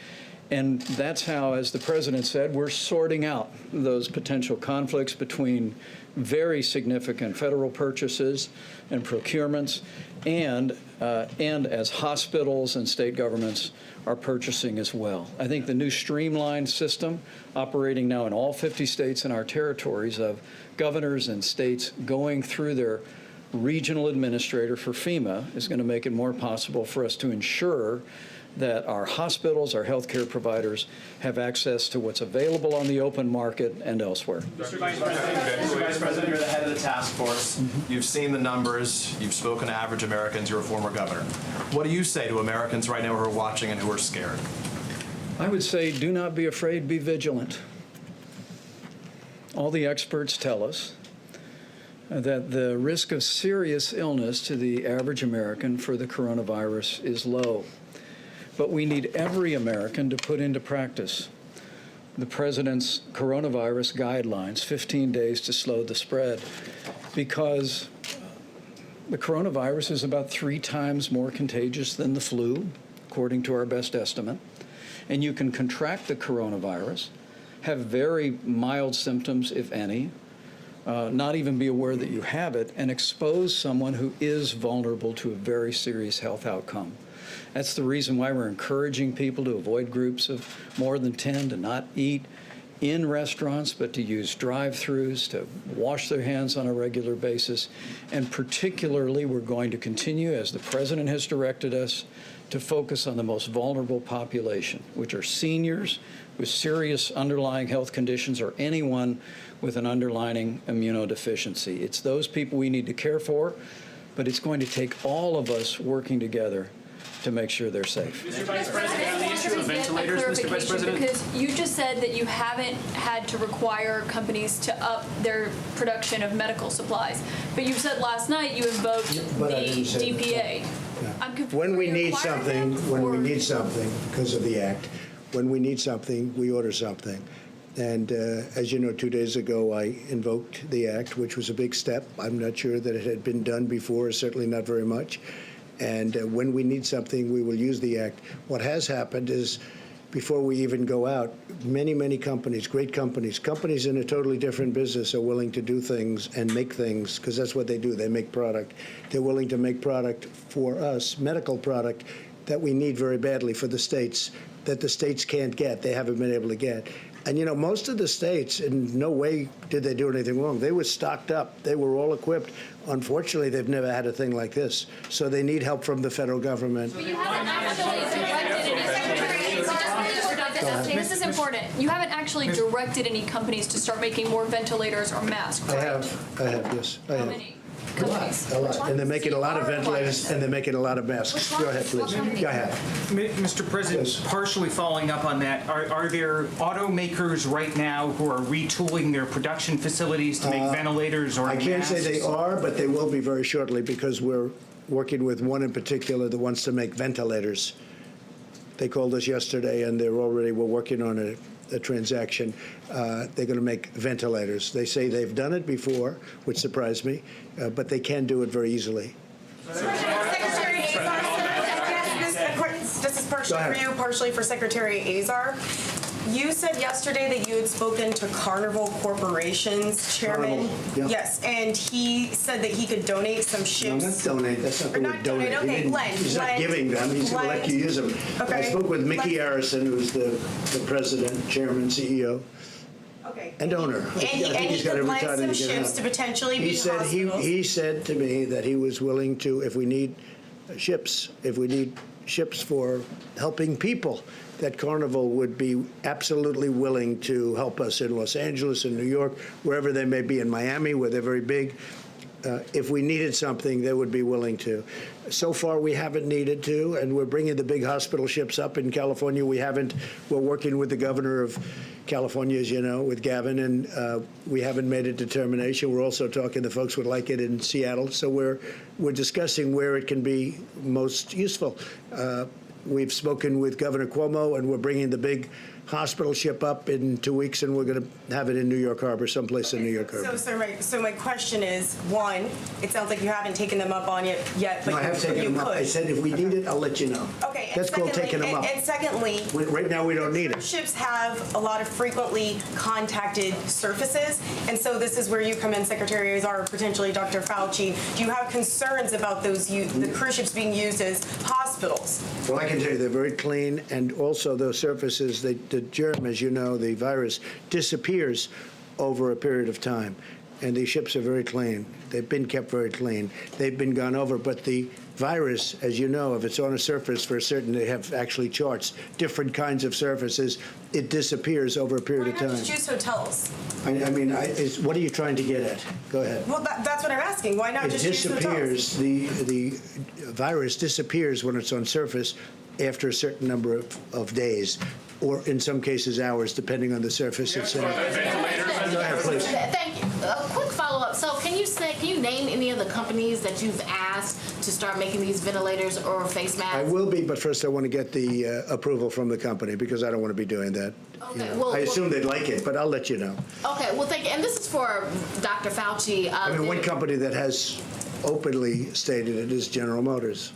[SPEAKER 24] And that's how, as the president said, we're sorting out those potential conflicts between very significant federal purchases and procurements and as hospitals and state governments are purchasing as well. I think the new streamlined system operating now in all 50 states and our territories of governors and states going through their regional administrator for FEMA is going to make it more possible for us to ensure that our hospitals, our healthcare providers have access to what's available on the open market and elsewhere.
[SPEAKER 8] Mr. Vice President, you're the head of the task force. You've seen the numbers. You've spoken to average Americans. You're a former governor. What do you say to Americans right now who are watching and who are scared?
[SPEAKER 24] I would say do not be afraid, be vigilant. All the experts tell us that the risk of serious illness to the average American for the coronavirus is low. But we need every American to put into practice the President's coronavirus guidelines, 15 days to slow the spread, because the coronavirus is about 3 times more contagious than the flu, according to our best estimate. And you can contract the coronavirus, have very mild symptoms, if any, not even be aware that you have it, and expose someone who is vulnerable to a very serious health outcome. That's the reason why we're encouraging people to avoid groups of more than 10, to not eat in restaurants, but to use drive-thrus, to wash their hands on a regular basis. And particularly, we're going to continue, as the President has directed us, to focus on the most vulnerable population, which are seniors with serious underlying health conditions or anyone with an underlying immunodeficiency. It's those people we need to care for, but it's going to take all of us working together to make sure they're safe.
[SPEAKER 17] Mr. Vice President, on the issue of ventilators, Mr. Vice President.
[SPEAKER 11] Because you just said that you haven't had to require companies to up their production of medical supplies. But you said last night you invoked the DPA. I'm confused.
[SPEAKER 1] When we need something, because of the Act, when we need something, we order something. And as you know, 2 days ago, I invoked the Act, which was a big step. I'm not sure that it had been done before, certainly not very much. And when we need something, we will use the Act. What has happened is, before we even go out, many companies, great companies in a totally different business are willing to do things and make things, because that's what they do. They make product. They're willing to make product for us, medical product, that we need very badly for the states, that the states can't get, they haven't been able to get. And, you know, most of the states, in no way did they do anything wrong. They were stocked up. They were all equipped. Unfortunately, they've never had a thing like this. So they need help from the federal government.
[SPEAKER 11] But you haven't actually directed any. This is important. You haven't actually directed any companies to start making more ventilators or masks, right?
[SPEAKER 1] I have, yes. I have.
[SPEAKER 11] Many
[SPEAKER 1] companies? A lot. And they're making a lot of ventilators, and they're making a lot of masks. Go ahead, please. Go ahead.
[SPEAKER 7] Mr. President, partially following up on that, are there automakers right now who are retooling their production facilities to make ventilators or
[SPEAKER 1] I can't
[SPEAKER 7] masks?
[SPEAKER 1] say they are, but they will be very shortly, because we're working with one in particular that wants to make ventilators. They called us yesterday, and we're working on a transaction. They're going to make ventilators. They say they've done it before, which surprised me, but they can do it very easily.
[SPEAKER 16] Secretary Azar, this is partially for you, partially for Secretary Azar. You said yesterday that you had spoken to Carnival Corporation's chairman.
[SPEAKER 1] Carnival, yeah.
[SPEAKER 16] Yes, and he said that he could donate some ships.
[SPEAKER 1] No, not donate. That's not the word donate.
[SPEAKER 16] Okay, lend.
[SPEAKER 1] He's not giving them. He's going to let you use them.
[SPEAKER 16] Okay.
[SPEAKER 1] I spoke with Mickey Harrison, who's the president, chairman, CEO.
[SPEAKER 16] Okay.
[SPEAKER 1] And owner.
[SPEAKER 16] And he could lend some ships to potentially be hospitals.
[SPEAKER 1] He said to me that he was willing to, if we need ships for helping people, that Carnival would be absolutely willing to help us in Los Angeles, in New York, wherever they may be, in Miami, where they're very big. If we needed something, they would be willing to. So far, we haven't needed to, and we're bringing the big hospital ships up in California. We're working with the governor of California, as you know, with Gavin, and we haven't made a determination. We're also talking to folks who would like it in Seattle. So we're discussing where it can be most useful. We've spoken with Governor Cuomo, and we're bringing the big hospital ship up in 2 weeks, and we're going to have it in New York Harbor, someplace in New York Harbor.
[SPEAKER 16] So my question is, one, it sounds like you haven't taken them up on it yet, but
[SPEAKER 1] no, I have taken them up. I said if we need it, I'll let you know.
[SPEAKER 16] Okay.
[SPEAKER 1] That's called taking them up.
[SPEAKER 16] And secondly,
[SPEAKER 1] right now we don't need it.
[SPEAKER 16] Ships have a lot of frequently contacted surfaces, and so this is where you come in, Secretary Azar, potentially Dr. Fauci. Do you have concerns about the cruise ships being used as hospitals?
[SPEAKER 1] Well, I can tell you they're very clean, and also those surfaces, the germ, as you know, the virus disappears over a period of time. and these ships are very clean. They've been kept very clean. They've been gone over, but the virus, as you know, if it's on a surface for a certain, they have actually charts, different kinds of surfaces, it disappears over a period of
[SPEAKER 16] Why
[SPEAKER 1] time.
[SPEAKER 16] not just use hotels?
[SPEAKER 1] What are you trying to get at? Go ahead.
[SPEAKER 16] Well, that's what I'm asking. Why not
[SPEAKER 1] It
[SPEAKER 16] just use hotels?
[SPEAKER 1] disappears, the virus disappears when it's on surface after a certain number of days, or in some cases hours, depending on the surface it's in. Go ahead, please.
[SPEAKER 14] Thank you. A quick follow-up. So can you name any of the companies that you've asked to start making these ventilators or face masks?
[SPEAKER 1] I will be, but first I want to get the approval from the company, because I don't want to be doing that.
[SPEAKER 14] Okay,
[SPEAKER 1] I assume they'd like it, but I'll let you know.
[SPEAKER 14] Okay, well, thank you. And this is for Dr. Fauci.
[SPEAKER 1] One company that has openly stated it is General Motors.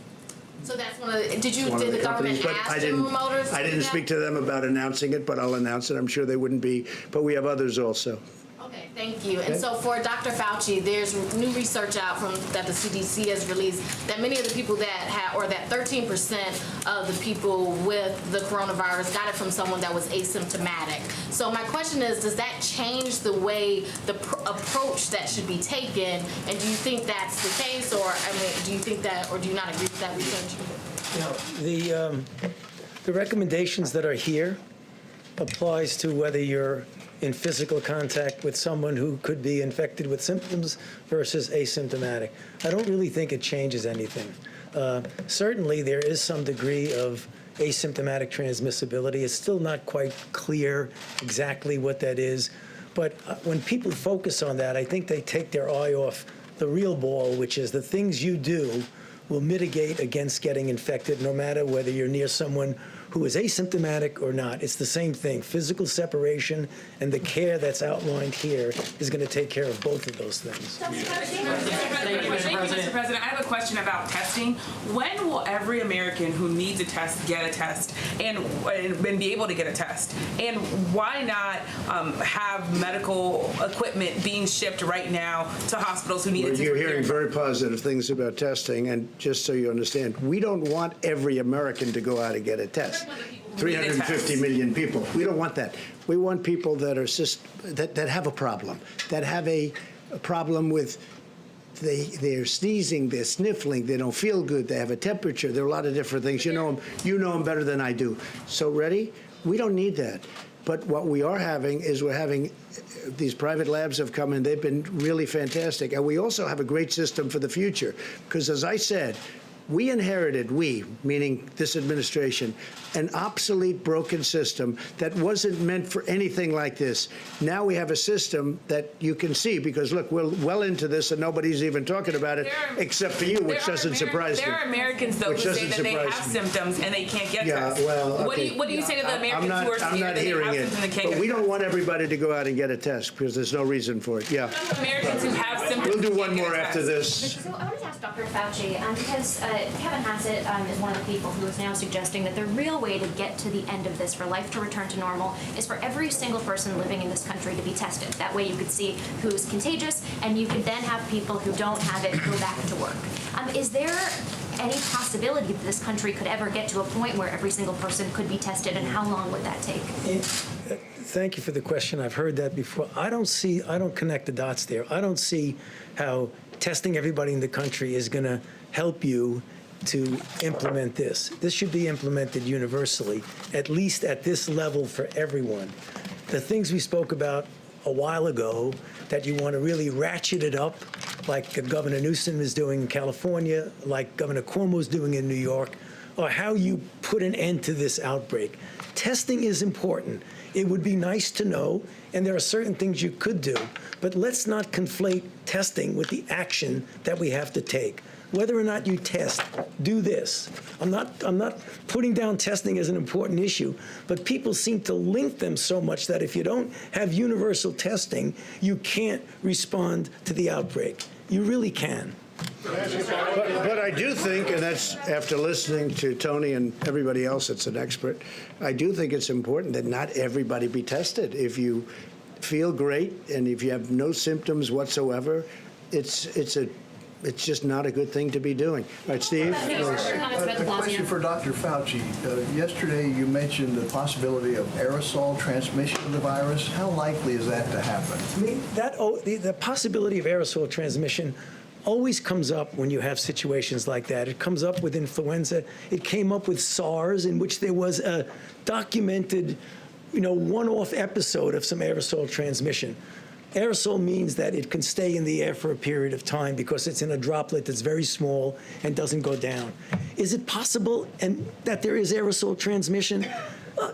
[SPEAKER 14] So that's one of the, did
[SPEAKER 1] One of
[SPEAKER 14] the government
[SPEAKER 1] companies, but
[SPEAKER 14] ask General Motors?
[SPEAKER 1] I didn't speak to them about announcing it, but I'll announce it. I'm sure they wouldn't be, but we have others also.
[SPEAKER 14] Okay, thank you.
[SPEAKER 1] Okay.
[SPEAKER 14] And so for Dr. Fauci, there's new research out that the CDC has released that many of the people that 13% of the people with the coronavirus got it from someone that was asymptomatic. So my question is, does that change the way, the approach that should be taken? And do you think that's the case, or do you think that, or do you not agree with that research?
[SPEAKER 6] The recommendations that are here applies to whether you're in physical contact with someone who could be infected with symptoms versus asymptomatic. I don't really think it changes anything. Certainly, there is some degree of asymptomatic transmissibility. It's still not quite clear exactly what that is. But when people focus on that, I think they take their eye off the real ball, which is the things you do will mitigate against getting infected, no matter whether you're near someone who is asymptomatic or not. It's the same thing. Physical separation and the care that's outlined here is going to take care of both of those things.
[SPEAKER 19] Thank you, Mr. President. I have a question about testing. When will every American who needs a test get a test and be able to get a test? And why not have medical equipment being shipped right now to hospitals who need it?
[SPEAKER 1] You're hearing very positive things about testing, and just so you understand, we don't want every American to go out and get a test. 350 million people. We don't want that. We want people that are that have a problem, that have a problem with they're sneezing, they're sniffling, they don't feel good, they have a temperature. There are a lot of different things. You know them better than I do. So ready? We don't need that. But what we are having is we're having these private labs have come in. They've been really fantastic. And we also have a great system for the future. Because as I said, we inherited, meaning this administration, an obsolete, broken system that wasn't meant for anything like this. Now we have a system that you can see, because look, we're well into this and nobody's even talking about it except for you, which doesn't surprise me.
[SPEAKER 19] There are Americans, though, who say that they have symptoms and they can't get tests.
[SPEAKER 1] Well, okay.
[SPEAKER 19] What do you say to the Americans who are scared that they have symptoms and they can't get tests?
[SPEAKER 1] But we don't want everybody to go out and get a test, because there's no reason for it. Yeah.
[SPEAKER 19] Americans who have symptoms.
[SPEAKER 1] We'll do one more after this.
[SPEAKER 18] So I wanted to ask Dr. Fauci, because Kevin Hassett is one of the people who is now suggesting that the real way to get to the end of this, for life to return to normal, is for every single person living in this country to be tested. That way you could see who's contagious, and you could then have people who don't have it go back to work. Is there any possibility that this country could ever get to a point where every single person could be tested, and how long would that take?
[SPEAKER 6] Thank you for the question. I've heard that before. I don't connect the dots there. I don't see how testing everybody in the country is going to help you to implement this. This should be implemented universally, at least at this level for everyone. The things we spoke about a while ago, that you want to really ratchet it up, like Governor Newsom is doing in California, like Governor Cuomo is doing in New York, or how you put an end to this outbreak. Testing is important. It would be nice to know, and there are certain things you could do, but let's not conflate testing with the action that we have to take. Whether or not you test, do this. I'm not putting down testing as an important issue, but people seem to link them so much that if you don't have universal testing, you can't respond to the outbreak. You really can.
[SPEAKER 1] But I do think, and that's after listening to Tony and everybody else that's an expert, I do think it's important that not everybody be tested. If you feel great and if you have no symptoms whatsoever, it's a it's just not a good thing to be doing. All right, Steve?
[SPEAKER 9] A question for Dr. Fauci. Yesterday you mentioned the possibility of aerosol transmission of the virus. How likely is that to happen?
[SPEAKER 6] I mean, the possibility of aerosol transmission always comes up when you have situations like that. It comes up with influenza. It came up with SARS, in which there was a documented, one-off episode of some aerosol transmission. Aerosol means that it can stay in the air for a period of time because it's in a droplet that's very small and doesn't go down. Is it possible that there is aerosol transmission?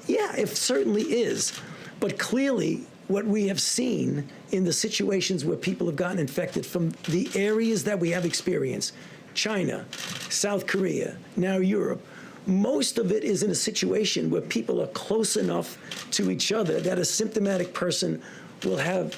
[SPEAKER 6] Yeah, it certainly is. But clearly, what we have seen in the situations where people have gotten infected from the areas that we have experienced, China, South Korea, now Europe, most of it is in a situation where people are close enough to each other that a symptomatic person will have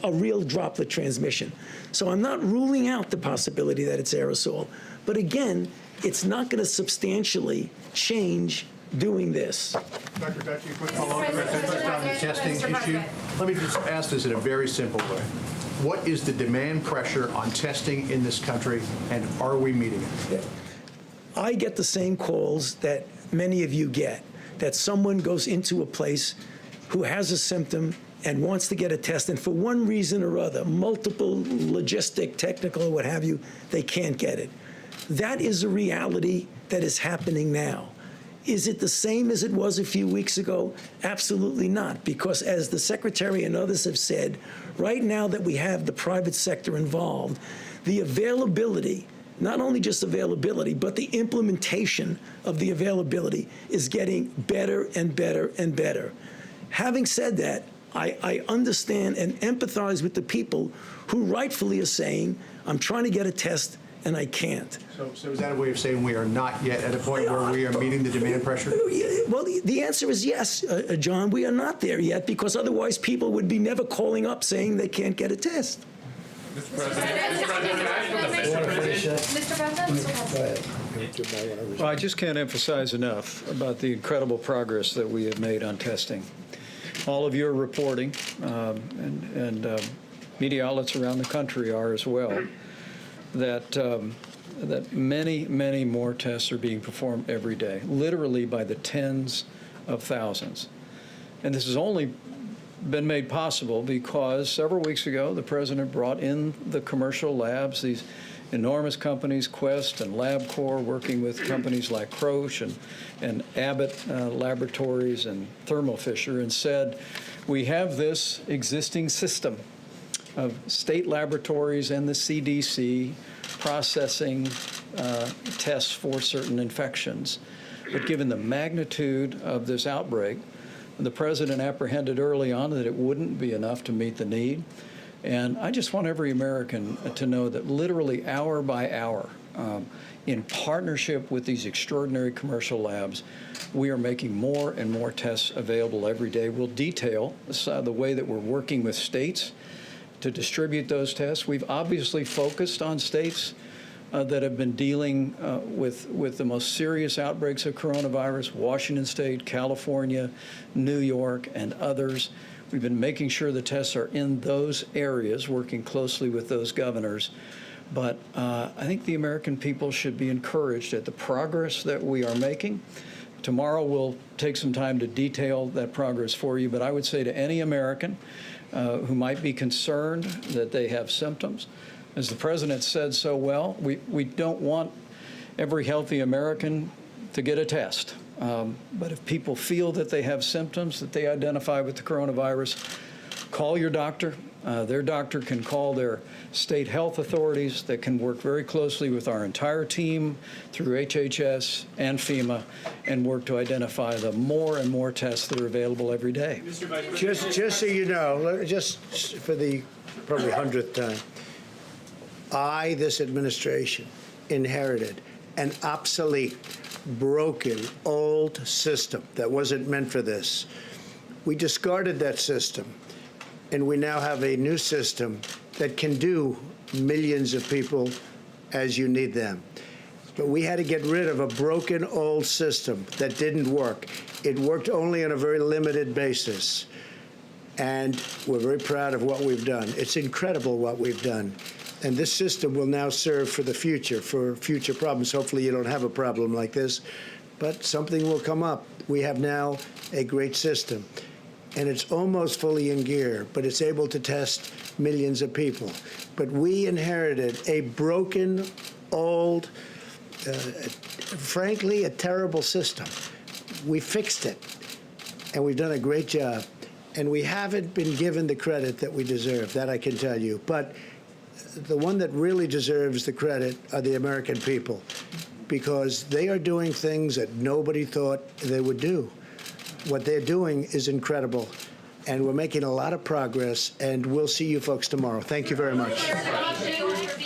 [SPEAKER 6] a real droplet transmission. So I'm not ruling out the possibility that it's aerosol. But again, it's not going to substantially change doing this.
[SPEAKER 10] Dr. Fauci, quick follow-up on the testing issue. Let me just ask this in a very simple way. What is the demand pressure on testing in this country, and are we meeting it?
[SPEAKER 6] I get the same calls that many of you get, that someone goes into a place who has a symptom and wants to get a test, and for one reason or other, multiple, logistic, technical, or what have you, they can't get it. That is a reality that is happening now. Is it the same as it was a few weeks ago? Absolutely not, because as the Secretary and others have said, right now that we have the private sector involved, the availability, not only just availability, but the implementation of the availability is getting better and better and better. Having said that, I understand and empathize with the people who rightfully are saying, I'm trying to get a test and I can't.
[SPEAKER 10] So is that a way of saying we are not yet at a point where we are meeting the demand pressure?
[SPEAKER 6] Well, the answer is yes, John. We are not there yet, because otherwise people would be never calling up saying they can't get a test.
[SPEAKER 24] Well, I just can't emphasize enough about the incredible progress that we have made on testing. All of you are reporting, and media outlets around the country are as well, that many, many more tests are being performed every day, literally by the tens of thousands. And this has only been made possible because several weeks ago, the president brought in the commercial labs, these enormous companies, Quest and LabCorp, working with companies like Roche and Abbott Laboratories and Thermo Fisher, and said, we have this existing system of state laboratories and the CDC processing tests for certain infections. But given the magnitude of this outbreak, the president apprehended early on that it wouldn't be enough to meet the need. And I just want every American to know that literally hour by hour, in partnership with these extraordinary commercial labs, we are making more and more tests available every day. We'll detail the way that we're working with states to distribute those tests. We've obviously focused on states that have been dealing with the most serious outbreaks of coronavirus: Washington State, California, New York, and others. We've been making sure the tests are in those areas, working closely with those governors. But I think the American people should be encouraged at the progress that we are making. Tomorrow we'll take some time to detail that progress for you, but I would say to any American who might be concerned that they have symptoms, as the president said so well, we don't want every healthy American to get a test. But if people feel that they have symptoms that they identify with the coronavirus, call your doctor. Their doctor can call their state health authorities that can work very closely with our entire team through HHS and FEMA and work to identify the more and more tests that are available every day.
[SPEAKER 1] Just so you know, just for the probably 100th time, this administration, inherited an obsolete, broken, old system that wasn't meant for this. We discarded that system, and we now have a new system that can do millions of people as you need them. But we had to get rid of a broken, old system that didn't work. It worked only on a very limited basis. And we're very proud of what we've done. It's incredible what we've done. And this system will now serve for the future, for future problems. Hopefully you don't have a problem like this, but something will come up. We have now a great system, and it's almost fully in gear, but it's able to test millions of people. But we inherited a broken, old, frankly, a terrible system. We fixed it, and we've done a great job. And we haven't been given the credit that we deserve, that I can tell you. But the one that really deserves the credit are the American people, because they are doing things that nobody thought they would do. What they're doing is incredible, and we're making a lot of progress, and we'll see you folks tomorrow. Thank you very much.